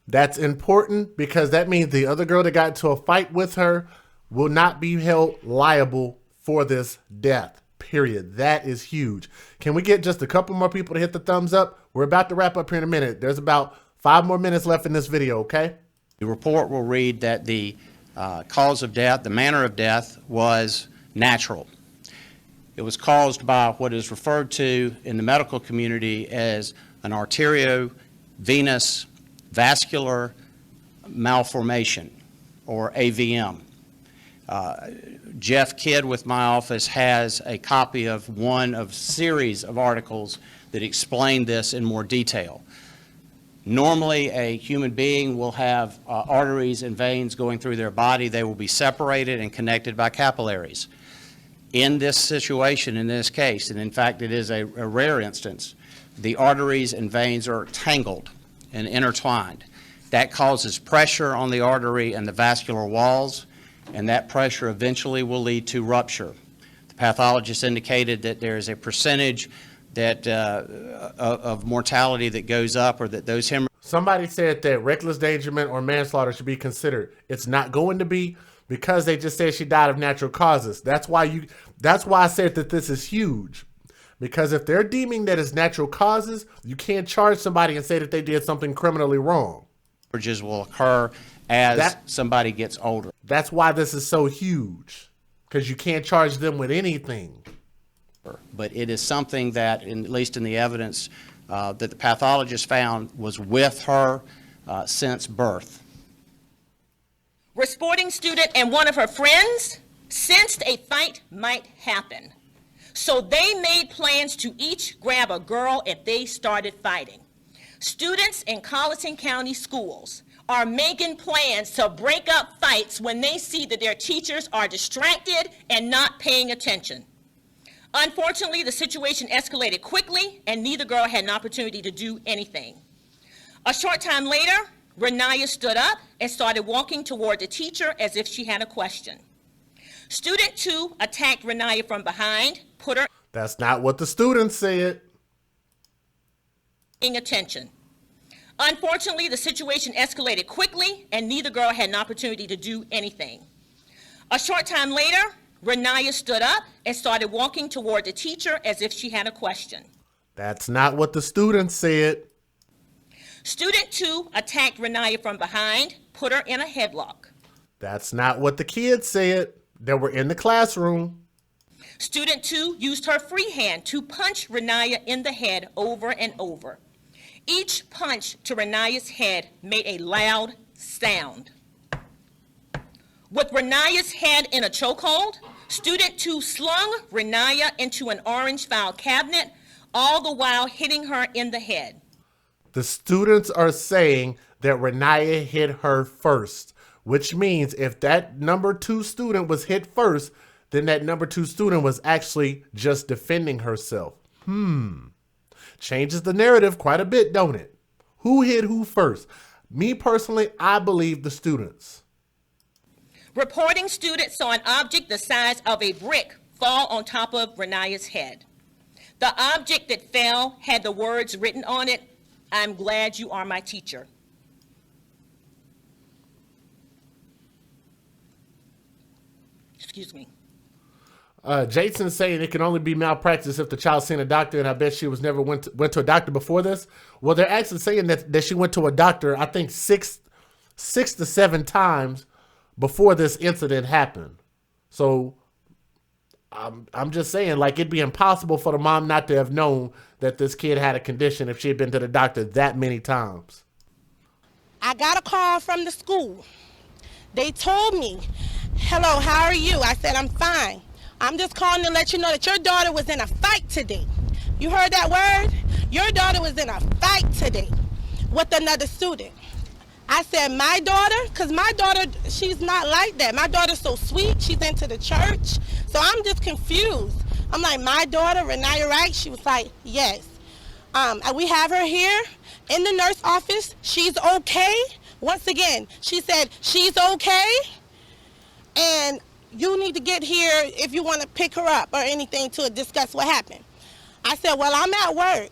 That's important because that means the other girl that got into a fight with her will not be held liable for this death, period. That is huge. Can we get just a couple more people to hit the thumbs up? We're about to wrap up here in a minute. There's about 5 more minutes left in this video, okay? The report will read that the cause of death, the manner of death, was natural. It was caused by what is referred to in the medical community as an arteriovenous vascular malformation, or AVM. Jeff Kidd with my office has a copy of one of a series of articles that explain this in more detail. Normally, a human being will have arteries and veins going through their body. They will be separated and connected by capillaries. In this situation, in this case, and in fact it is a rare instance, the arteries and veins are tangled and intertwined. That causes pressure on the artery and the vascular walls, and that pressure eventually will lead to rupture. The pathologist indicated that there is a percentage that of mortality that goes up, or that those hemorrhages. Somebody said that reckless endangerment or manslaughter should be considered. It's not going to be, because they just said she died of natural causes. That's why I said that this is huge. Because if they're deeming that as natural causes, you can't charge somebody and say that they did something criminally wrong. Hemorrhages will occur as somebody gets older. That's why this is so huge, because you can't charge them with anything. But it is something that, at least in the evidence that the pathologist found, was with her since birth. A sporting student and one of her friends sensed a fight might happen. So they made plans to each grab a girl if they started fighting. Students in Colleton County schools are making plans to break up fights when they see that their teachers are distracted and not paying attention. Unfortunately, the situation escalated quickly, and neither girl had an opportunity to do anything. A short time later, RaNiya stood up and started walking toward the teacher as if she had a question. Student 2 attacked RaNiya from behind, put her. That's not what the students said. Paying attention. Unfortunately, the situation escalated quickly, and neither girl had an opportunity to do anything. A short time later, RaNiya stood up and started walking toward the teacher as if she had a question. That's not what the students said. Student 2 attacked RaNiya from behind, put her in a headlock. That's not what the kids said that were in the classroom. Student 2 used her free hand to punch RaNiya in the head over and over. Each punch to RaNiya's head made a loud sound. With RaNiya's head in a chokehold, Student 2 slung RaNiya into an orange file cabinet, all the while hitting her in the head. The students are saying that RaNiya hit her first, which means if that number 2 student was hit first, then that number 2 student was actually just defending herself. Changes the narrative quite a bit, don't it? Who hit who first? Me personally, I believe the students. Reporting students saw an object the size of a brick fall on top of RaNiya's head. The object that fell had the words written on it, "I'm glad you are my teacher." Excuse me. Jason's saying it can only be malpractice if the child's seen a doctor, and I bet she was never went to a doctor before this. Well, they're actually saying that she went to a doctor, I think six to 7 times before this incident happened. So I'm just saying, like, it'd be impossible for the mom not to have known that this kid had a condition if she had been to the doctor that many times. I got a call from the school. They told me, "Hello, how are you?" I said, "I'm fine. I'm just calling to let you know that your daughter was in a fight today." You heard that word? Your daughter was in a fight today with another student. I said, "My daughter?" Because my daughter, she's not like that. My daughter's so sweet. She's into the church. So I'm just confused. I'm like, "My daughter, RaNiya Wright?" She was like, "Yes." We have her here in the nurse office. She's okay. Once again, she said, "She's okay. And you need to get here if you want to pick her up or anything to discuss what happened." I said, "Well, I'm at work."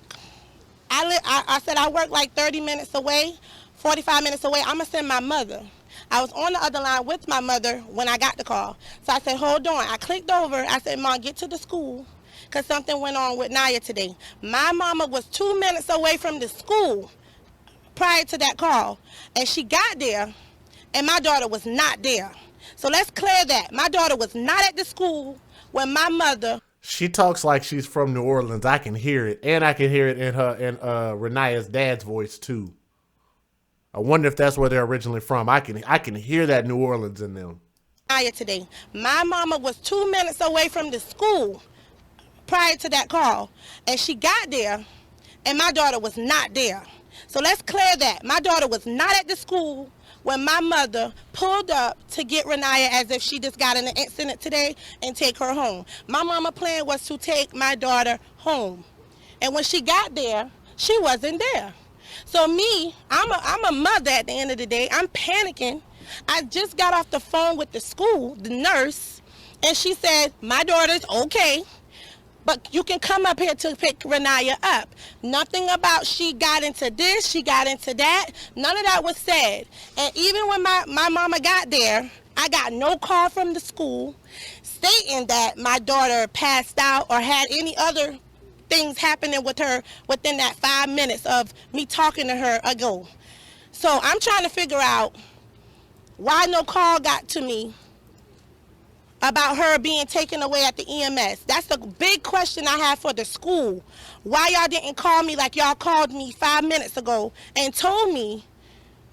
I said, "I work like 30 minutes away, 45 minutes away. I'm going to send my mother." I was on the other line with my mother when I got the call. So I said, "Hold on." I clicked over. I said, "Mom, get to the school because something went on with Naya today." My mama was 2 minutes away from the school prior to that call. And she got there, and my daughter was not there. So let's clear that. My daughter was not at the school when my mother... She talks like she's from New Orleans. I can hear it. And I can hear it in RaNiya's dad's voice, too. I wonder if that's where they're originally from. I can hear that New Orleans in them. Today, my mama was 2 minutes away from the school prior to that call. And she got there, and my daughter was not there. So let's clear that. My daughter was not at the school when my mother pulled up to get RaNiya as if she just got in an incident today and take her home. My mama plan was to take my daughter home. And when she got there, she wasn't there. So me, I'm a mother at the end of the day. I'm panicking. I just got off the phone with the school, the nurse, and she said, "My daughter's okay, but you can come up here to pick RaNiya up." Nothing about she got into this, she got into that. None of that was said. And even when my mama got there, I got no call from the school stating that my daughter passed out or had any other things happening with her within that 5 minutes of me talking to her ago. So I'm trying to figure out why no call got to me about her being taken away at the EMS. That's the big question I have for the school. Why y'all didn't call me like y'all called me 5 minutes ago and told me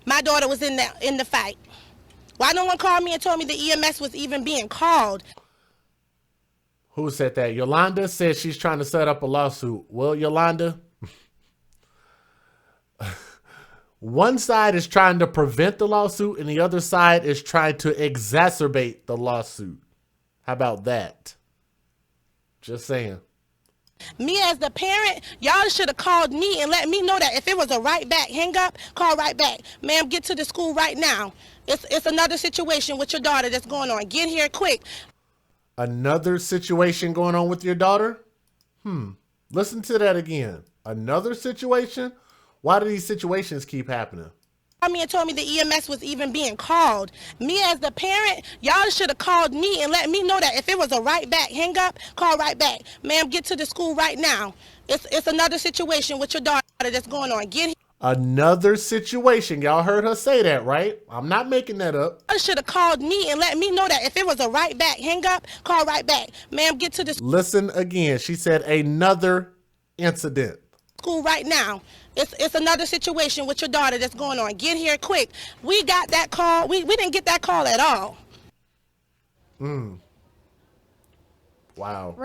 my daughter was in the fight? Why no one called me and told me the EMS was even being called? Who said that? Yolanda said she's trying to set up a lawsuit. Well, Yolanda, one side is trying to prevent the lawsuit and the other side is trying to exacerbate the lawsuit. How about that? Just saying. Me as the parent, y'all should have called me and let me know that if it was a right back hang up, call right back. "Ma'am, get to the school right now. It's another situation with your daughter that's going on. Get here quick." Another situation going on with your daughter? Listen to that again. Another situation? Why do these situations keep happening? Me and told me the EMS was even being called. Me as the parent, y'all should have called me and let me know that if it was a right back hang up, call right back. Ma'am, get to the school right now. It's another situation with your daughter that's going on. Get here. Another situation. Y'all heard her say that, right? I'm not making that up. Y'all should have called me and let me know that if it was a right back hang up, call right back. Ma'am, get to the Listen again. She said another incident. School right now. It's another situation with your daughter that's going on. Get here quick. We got that call. We didn't get that call at all. Wow.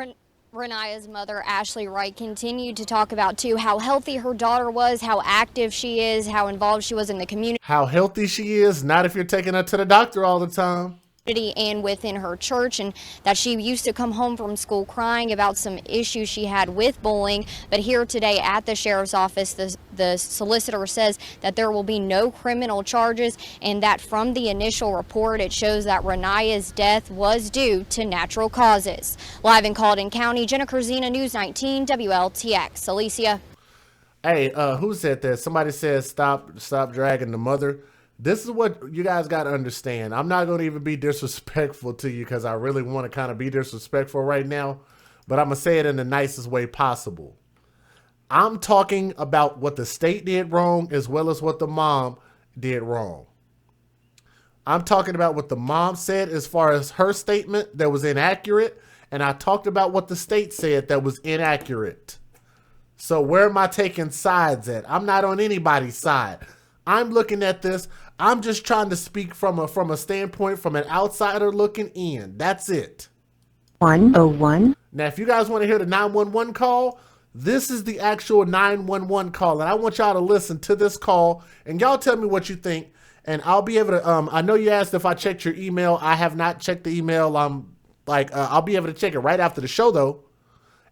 RaNiya's mother, Ashley Wright, continued to talk about, too, how healthy her daughter was, how active she is, how involved she was in the community. How healthy she is, not if you're taking her to the doctor all the time. And within her church, and that she used to come home from school crying about some issues she had with bullying. But here today at the sheriff's office, the solicitor says that there will be no criminal charges, and that from the initial report, it shows that RaNiya's death was due to natural causes. Live in Colleton County, Jenna Kurzina, News 19 WLTX. Alicia. Hey, who said that? Somebody said stop dragging the mother. This is what you guys got to understand. I'm not going to even be disrespectful to you because I really want to kind of be disrespectful right now, but I'm going to say it in the nicest way possible. I'm talking about what the state did wrong as well as what the mom did wrong. I'm talking about what the mom said as far as her statement that was inaccurate, and I talked about what the state said that was inaccurate. So where am I taking sides at? I'm not on anybody's side. I'm looking at this. I'm just trying to speak from a standpoint from an outsider looking in. That's it. 101. Now, if you guys want to hear the 911 call, this is the actual 911 call, and I want y'all to listen to this call, and y'all tell me what you think, and I'll be able to. I know you asked if I checked your email. I have not checked the email. I'll be able to check it right after the show, though.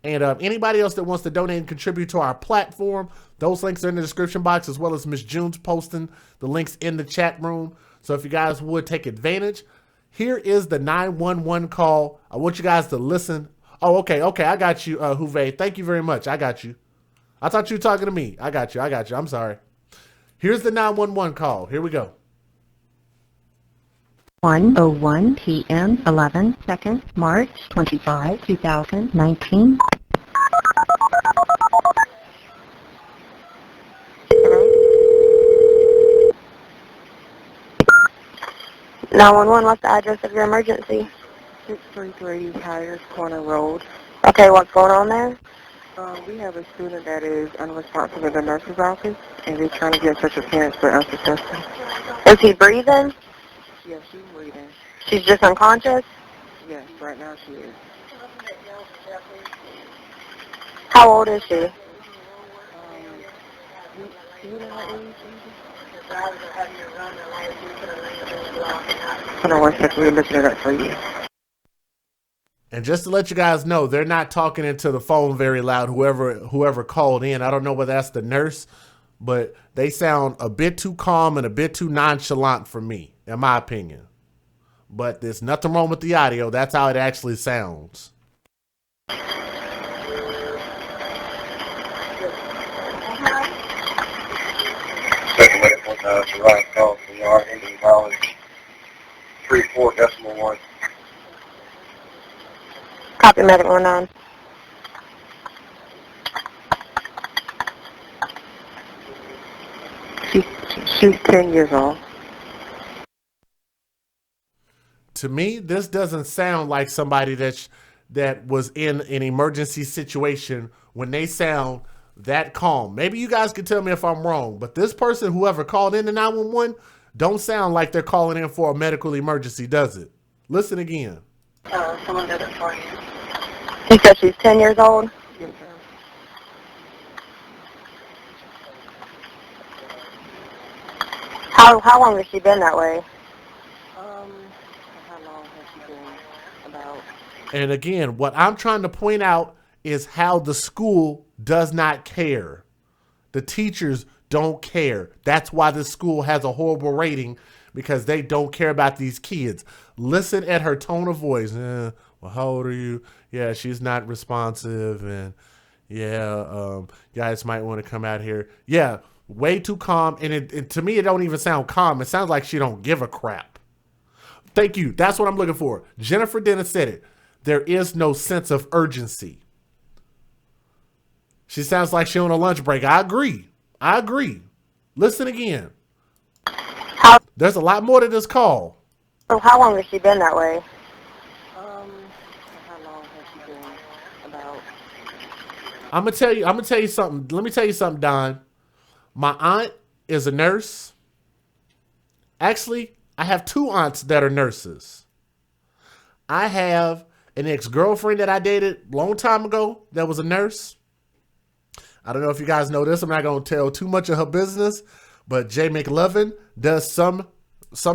And anybody else that wants to donate and contribute to our platform, those links are in the description box, as well as Miss June's posting the links in the chat room. So if you guys would take advantage, here is the 911 call. I want you guys to listen. Oh, okay. I got you, Juve. Thank you very much. I got you. I thought you were talking to me. I got you. I'm sorry. Here's the 911 call. Here we go. 1:01 p.m. 11 seconds, March 25, 2019. 911, what's the address of your emergency? 633 Hires Corner Road. Okay, what's going on there? We have a student that is unresponsive in the nurse's office, and we're trying to get in touch with parents for unsuccessful. Is he breathing? Yes, she's breathing. She's just unconscious? Yes, right now she is. How old is she? Hold on one second, we're looking it up for you. And just to let you guys know, they're not talking into the phone very loud, whoever called in. I don't know whether that's the nurse, but they sound a bit too calm and a bit too nonchalant for me, in my opinion. But there's nothing wrong with the audio. That's how it actually sounds. July call for yard ending knowledge 34.1. Copy, medic 19. She's 10 years old. To me, this doesn't sound like somebody that was in an emergency situation when they sound that calm. Maybe you guys can tell me if I'm wrong, but this person, whoever called in the 911, don't sound like they're calling in for a medical emergency, does it? Listen again. Someone did it for you. He said she's 10 years old? Yes, How long has she been that way? How long has she been? About... And again, what I'm trying to point out is how the school does not care. The teachers don't care. That's why the school has a horrible rating, because they don't care about these kids. Listen at her tone of voice. Well, how old are you? Yeah, she's not responsive. And yeah, you guys might want to come out here. Yeah, Way too calm. And it to me, it don't even sound calm. It sounds like she don't give a crap. Thank you. That's what I'm looking for. Jennifer Dennis said it. There is no sense of urgency. She sounds like she on a lunch break. I agree. Listen again. There's a lot more to this call. So how long has she been that way? How long has she been about? I'm gonna tell you something. Let me tell you something, Don. My aunt is a nurse. Actually, I have two aunts that are nurses. I have an ex-girlfriend that I dated a long time ago that was a nurse. I don't know if you guys know this. I'm not going to tell too much of her business, but Jay McLovin does some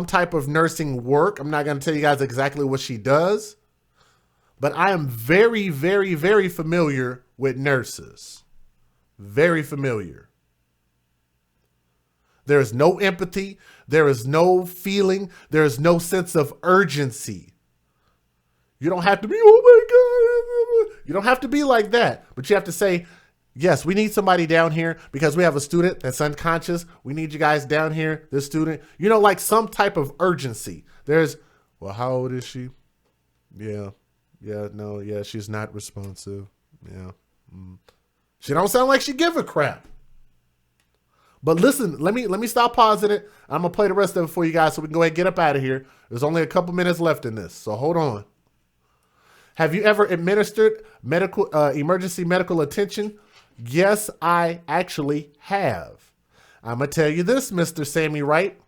type of nursing work. I'm not going to tell you guys exactly what she does, but I am very, very, very familiar with nurses. Very familiar. There is no empathy. There is no feeling. There is no sense of urgency. You don't have to be, oh my God. You don't have to be like that, but you have to say, yes, we need somebody down here because we have a student that's unconscious. We need you guys down here, this student. You know, like some type of urgency. There's, well, how old is she? Yeah, she's not responsive. Yeah. She don't sound like she give a crap. But listen, let me stop pausing it. I'm going to play the rest of it for you guys so we can go ahead and get up out of here. There's only a couple minutes left in this, so hold on. Have you ever administered emergency medical attention? Yes, I actually have. I'm going to tell you this, Mr. Sammy Wright.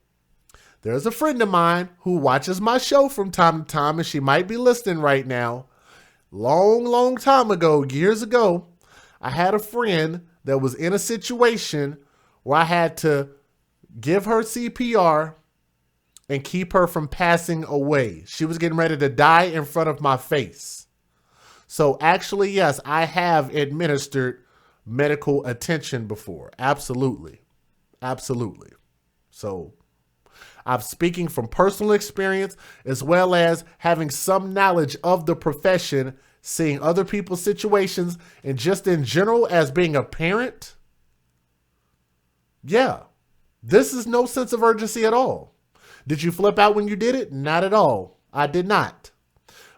There's a friend of mine who watches my show from time to time, and she might be listening right now. Long time ago, years ago, I had a friend that was in a situation where I had to give her CPR and keep her from passing away. She was getting ready to die in front of my face. So actually, yes, I have administered medical attention before. Absolutely. So I'm speaking from personal experience as well as having some knowledge of the profession, seeing other people's situations, and just in general as being a parent. Yeah, this is no sense of urgency at all. Did you flip out when you did it? Not at all. I did not.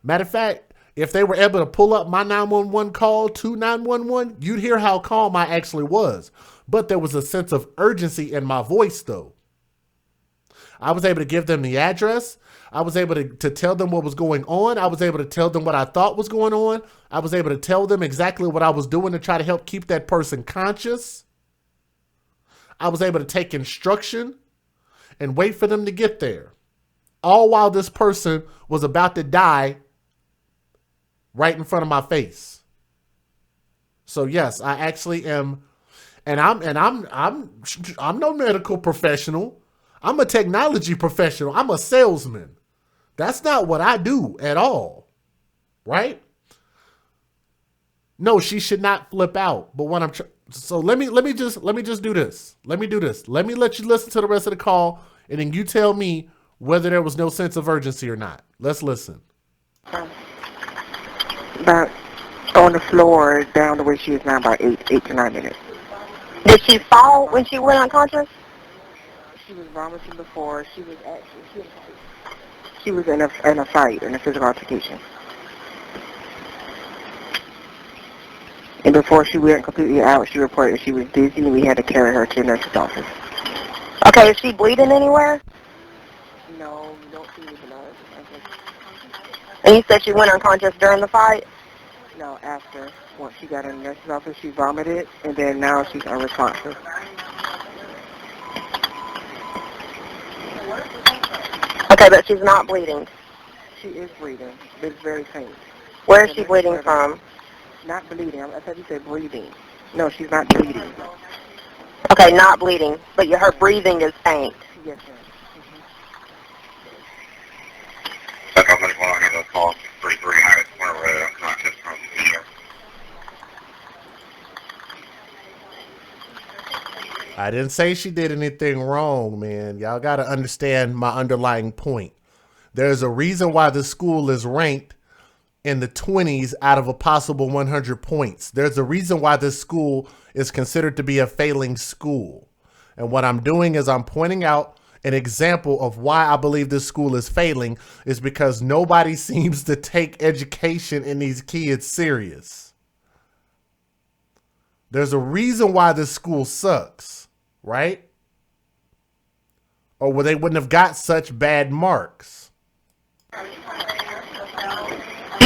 Matter of fact, if they were able to pull up my 911 call to 911, you'd hear how calm I actually was. But there was a sense of urgency in my voice, though. I was able to give them the address. I was able to tell them what was going on. I was able to tell them what I thought was going on. I was able to tell them exactly what I was doing to try to help keep that person conscious. I was able to take instruction and wait for them to get there. All while this person was about to die right in front of my face. So yes, I actually am, and I'm no medical professional. I'm a technology professional. I'm a salesman. That's not what I do at all. Right? No, she should not flip out. But what so let me just do this. Let me do this. Let me let you listen to the rest of the call, and then you tell me whether there was no sense of urgency or not. Let's listen. About on the floor down the way she is now, about 8 to 9 minutes. Did she fall when she went unconscious? She was vomiting before. She was in a fight, in a physical altercation. And before she went completely out, she reported she was dizzy, and we had to carry her to the nurse's office. Okay, is she bleeding anywhere? No, we don't see any blood. And you said she went unconscious during the fight? No, after. Once she got in the nurse's office, she vomited, and then now she's unresponsive. Okay, but she's not bleeding. She is bleeding, but it's very faint. Where is she bleeding from? Not bleeding. I thought you said breathing. No, she's not bleeding. Okay, not bleeding, but her breathing is faint. Yes, ma'am. I didn't say she did anything wrong, man. Y'all got to understand my underlying point. There's a reason why the school is ranked in the 20s out of a possible 100 points. There's a reason why this school is considered to be a failing school. And what I'm doing is I'm pointing out an example of why I believe this school is failing is because nobody seems to take education in these kids serious. There's a reason why this school sucks, right? Or they wouldn't have got such bad marks. Do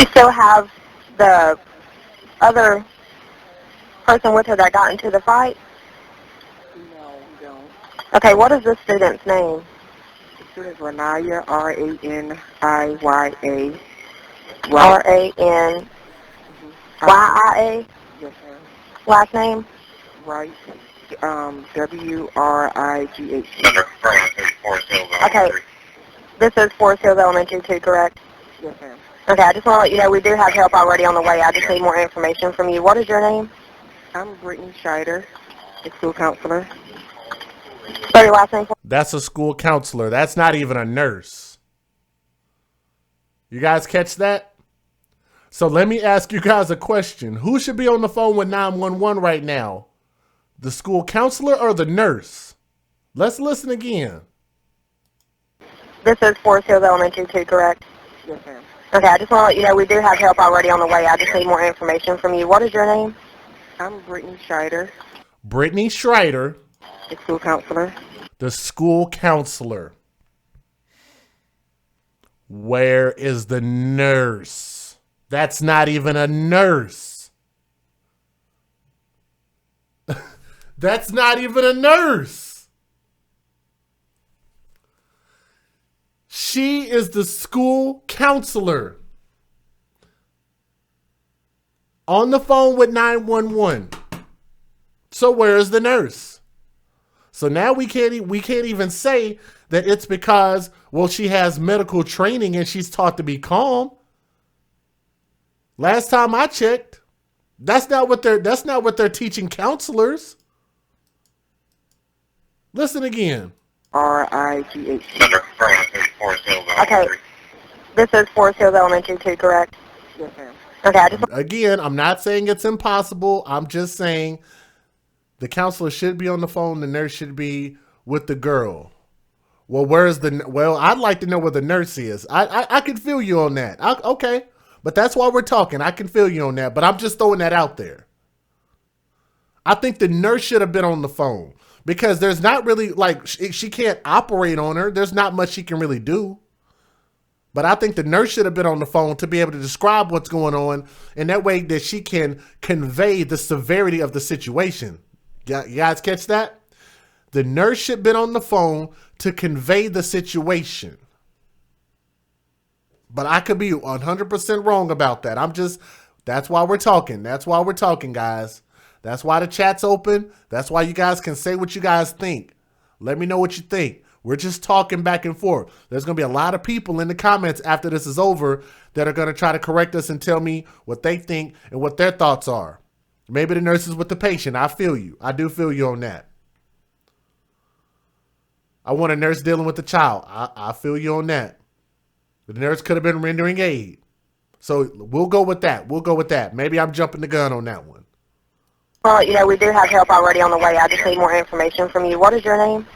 you still have the other person with her that got into the fight? No, we don't. Okay, what is this student's name? The student is RaNiya, R-A-N-I-Y-A. R-A-N-Y-I-A? Yes, ma'am. Last name? Wright, W-R-I-G-H. Okay, this is Forest Hills Elementary too, correct? Yes, ma'am. Okay, I just want to let you know we do have help already on the way. I just need more information from you. What is your name? I'm Brittany Scheider, a school counselor. Spell your last name. That's a school counselor. That's not even a nurse. You guys catch that? So let me ask you guys a question. Who should be on the phone with 911 right now? The school counselor or the nurse? Let's listen again. This is Forest Hills Elementary too, correct? Yes, ma'am. Okay, I just want to let you know we do have help already on the way. I just need more information from you. What is your name? I'm Brittany Scheider. Brittany Schreider. A school counselor. The school counselor. Where is the nurse? That's not even a nurse. That's not even a nurse. She is the school counselor. On the phone with 911. So where is the nurse? So now we can't even say that it's because, well, she has medical training and she's taught to be calm. Last time I checked, that's not what they're teaching counselors. Listen again. R-I-G-H. Okay. This is Forest Hills Elementary too, correct? Yes, ma'am. Okay, Again, I'm not saying it's impossible. I'm just saying the counselor should be on the phone. The nurse should be with the girl. Well, I'd like to know where the nurse is. I can feel you on that. Okay. But that's why we're talking. I can feel you on that. But I'm just throwing that out there. I think the nurse should have been on the phone because there's not really, like, she can't operate on her. There's not much she can really do. But I think the nurse should have been on the phone to be able to describe what's going on. And that way that she can convey the severity of the situation. You guys catch that? The nurse should have been on the phone to convey the situation. But I could be 100% wrong about that. That's why we're talking. That's why we're talking, guys. That's why the chat's open. That's why you guys can say what you guys think. Let me know what you think. We're just talking back and forth. There's going to be a lot of people in the comments after this is over that are going to try to correct us and tell me what they think and what their thoughts are. Maybe the nurse is with the patient. I feel you. I do feel you on that. I want a nurse dealing with the child. I feel you on that. The nurse could have been rendering aid. So we'll go with that. We'll go with that. Maybe I'm jumping the gun on that one. Well, we do have help already on the way. I just need more information from you. What is your name?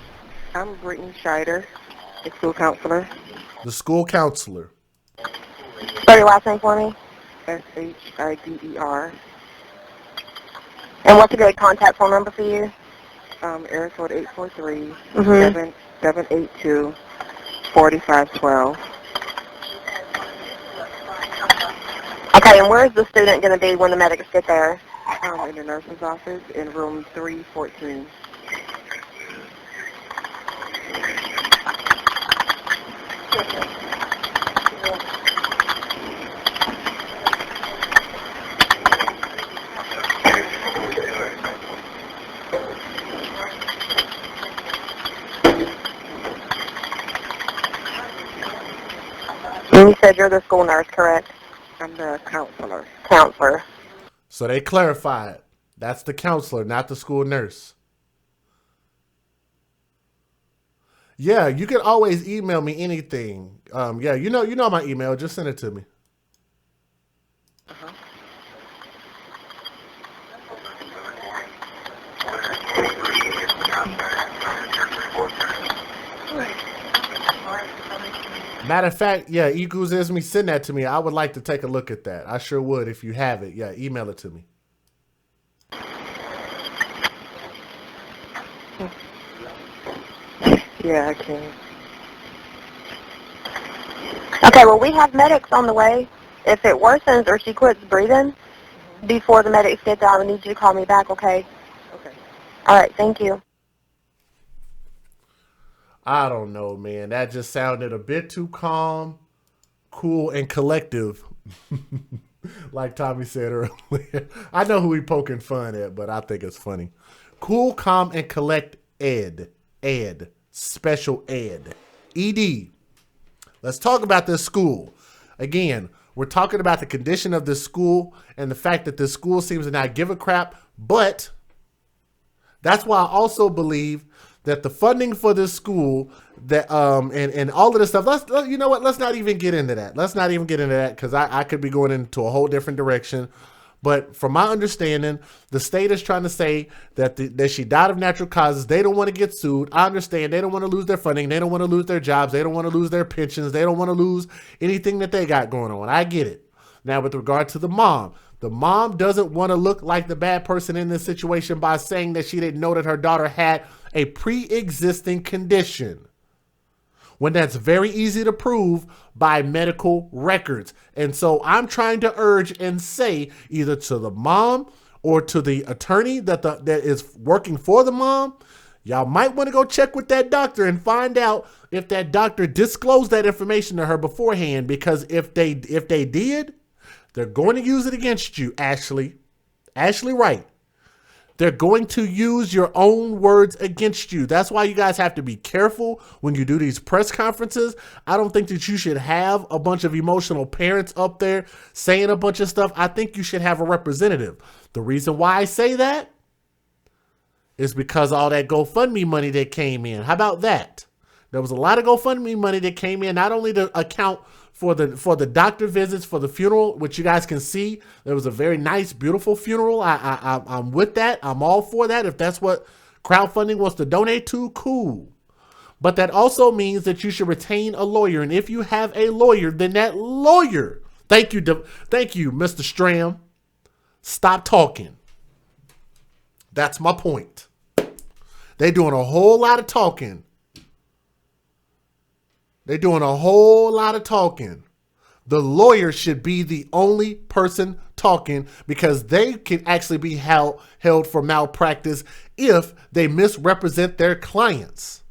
I'm Brittany Scheider, a school counselor. The school counselor. Spell your last name for me. S-H-I-D-E-R. And what's a good contact phone number for you? Area code 843-782-4512. Okay, and where is the student going to be when the medics get there? In the nurse's office in room 314. And you said you're the school nurse, correct? I'm the counselor. Counselor. So they clarified. That's the counselor, not the school nurse. Yeah, you can always email me anything. Yeah, you know my email. Just send it to me. Matter of fact, yeah, Equals Isme, send that to me. I would like to take a look at that. I sure would if you have it. Yeah, email it to me. Yeah, I can. Okay, well, we have medics on the way. If it worsens or she quits breathing before the medics get there, I would need you to call me back, okay? Okay. All right, thank you. I don't know, man. That just sounded a bit too calm, cool, and collective. Like Tommy said earlier. I know who he poking fun at, but I think it's funny. Cool, calm, and collect ed. Ed. Special ed. ED. Let's talk about this school. Again, we're talking about the condition of this school and the fact that this school seems to not give a crap, but that's why I also believe that the funding for this school, that and all of this stuff, you know what, let's not even get into that. Let's not even get into that because I could be going into a whole different direction. But from my understanding, the state is trying to say that that she died of natural causes. They don't want to get sued. I understand. They don't want to lose their funding. They don't want to lose their jobs. They don't want to lose their pensions. They don't want to lose anything that they got going on. I get it. Now, with regard to the mom doesn't want to look like the bad person in this situation by saying that she didn't know that her daughter had a pre-existing condition, when that's very easy to prove by medical records. And so I'm trying to urge and say either to the mom or to the attorney that is working for the mom, y'all might want to go check with that doctor and find out if that doctor disclosed that information to her beforehand, because if they did, they're going to use it against you, Ashley Wright. They're going to use your own words against you. That's why you guys have to be careful when you do these press conferences. I don't think that you should have a bunch of emotional parents up there saying a bunch of stuff. I think you should have a representative. The reason why I say that is because all that GoFundMe money that came in. How about that? There was a lot of GoFundMe money that came in, not only to account for the doctor visits, for the funeral, which you guys can see. There was a very nice, beautiful funeral. I'm with that. I'm all for that. If that's what crowdfunding wants to donate to, cool. But that also means that you should retain a lawyer. And if you have a lawyer, then that lawyer, thank you, Mr. Stram, stop talking. That's my point. They're doing a whole lot of talking. They're doing a whole lot of talking. The lawyer should be the only person talking, because they can actually be held for malpractice if they misrepresent their clients.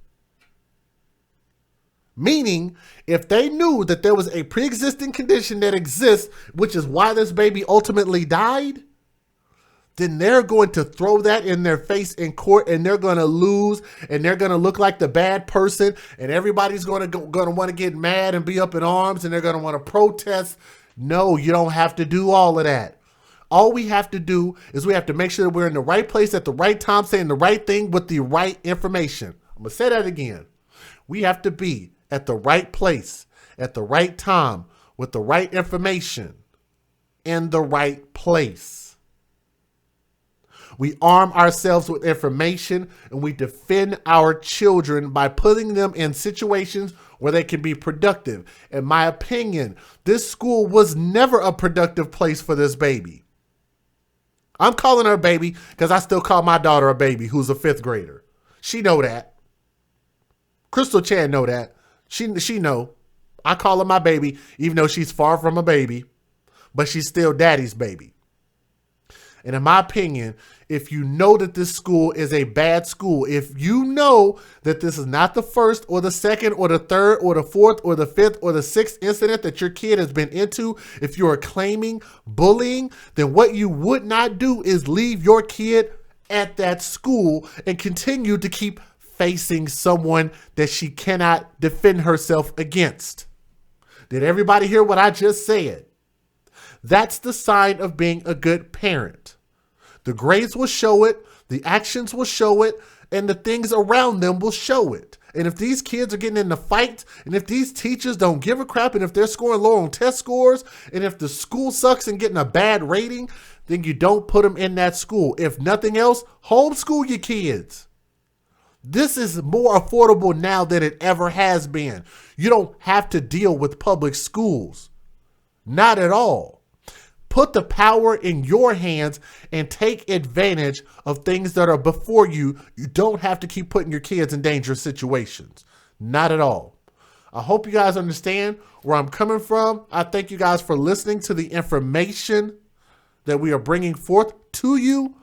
Meaning, if they knew that there was a pre-existing condition that exists, which is why this baby ultimately died, then they're going to throw that in their face in court, and they're going to lose, and they're going to look like the bad person, and everybody's going to want to get mad and be up in arms, and they're going to want to protest. No, you don't have to do all of that. All we have to do is we have to make sure that we're in the right place at the right time, saying the right thing with the right information. I'm going to say that again. We have to be at the right place at the right time with the right information in the right place. We arm ourselves with information, and we defend our children by putting them in situations where they can be productive. In my opinion, this school was never a productive place for this baby. I'm calling her baby because I still call my daughter a baby who's a 5th grader. She know that. Crystal Chan know that. She know. I call her my baby, even though she's far from a baby, but she's still daddy's baby. And in my opinion, if you know that this school is a bad school, if you know that this is not the first or the second or the third or the fourth or the fifth or the sixth incident that your kid has been into, if you are claiming bullying, then what you would not do is leave your kid at that school and continue to keep facing someone that she cannot defend herself against. Did everybody hear what I just said? That's the sign of being a good parent. The grades will show it, the actions will show it, and the things around them will show it. And if these kids are getting into fights, and if these teachers don't give a crap, and if they're scoring low on test scores, and if the school sucks and getting a bad rating, then you don't put them in that school. If nothing else, homeschool your kids. This is more affordable now than it ever has been. You don't have to deal with public schools. Not at all. Put the power in your hands and take advantage of things that are before you. You don't have to keep putting your kids in dangerous situations. Not at all. I hope you guys understand where I'm coming from. I thank you guys for listening to the information that we are bringing forth to you.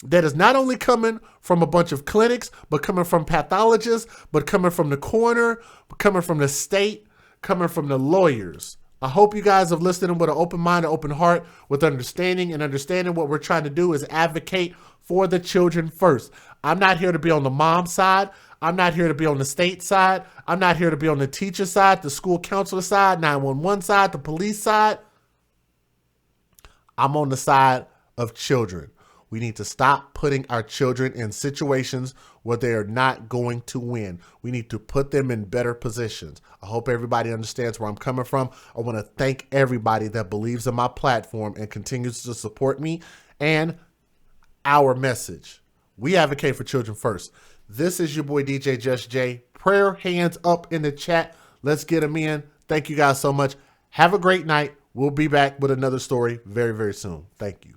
That is not only coming from a bunch of clinics, but coming from pathologists, but coming from the coroner, coming from the state, coming from the lawyers. I hope you guys have listened with an open mind, an open heart, with understanding what we're trying to do is advocate for the children first. I'm not here to be on the mom side. I'm not here to be on the state side. I'm not here to be on the teacher side, the school counselor side, 911 side, the police side. I'm on the side of children. We need to stop putting our children in situations where they are not going to win. We need to put them in better positions. I hope everybody understands where I'm coming from. I want to thank everybody that believes in my platform and continues to support me and our message. We advocate for children first. This is your boy DJ Just Jay. Prayer hands up in the chat. Let's get them in. Thank you guys so much. Have a great night. We'll be back with another story very, very soon. Thank you.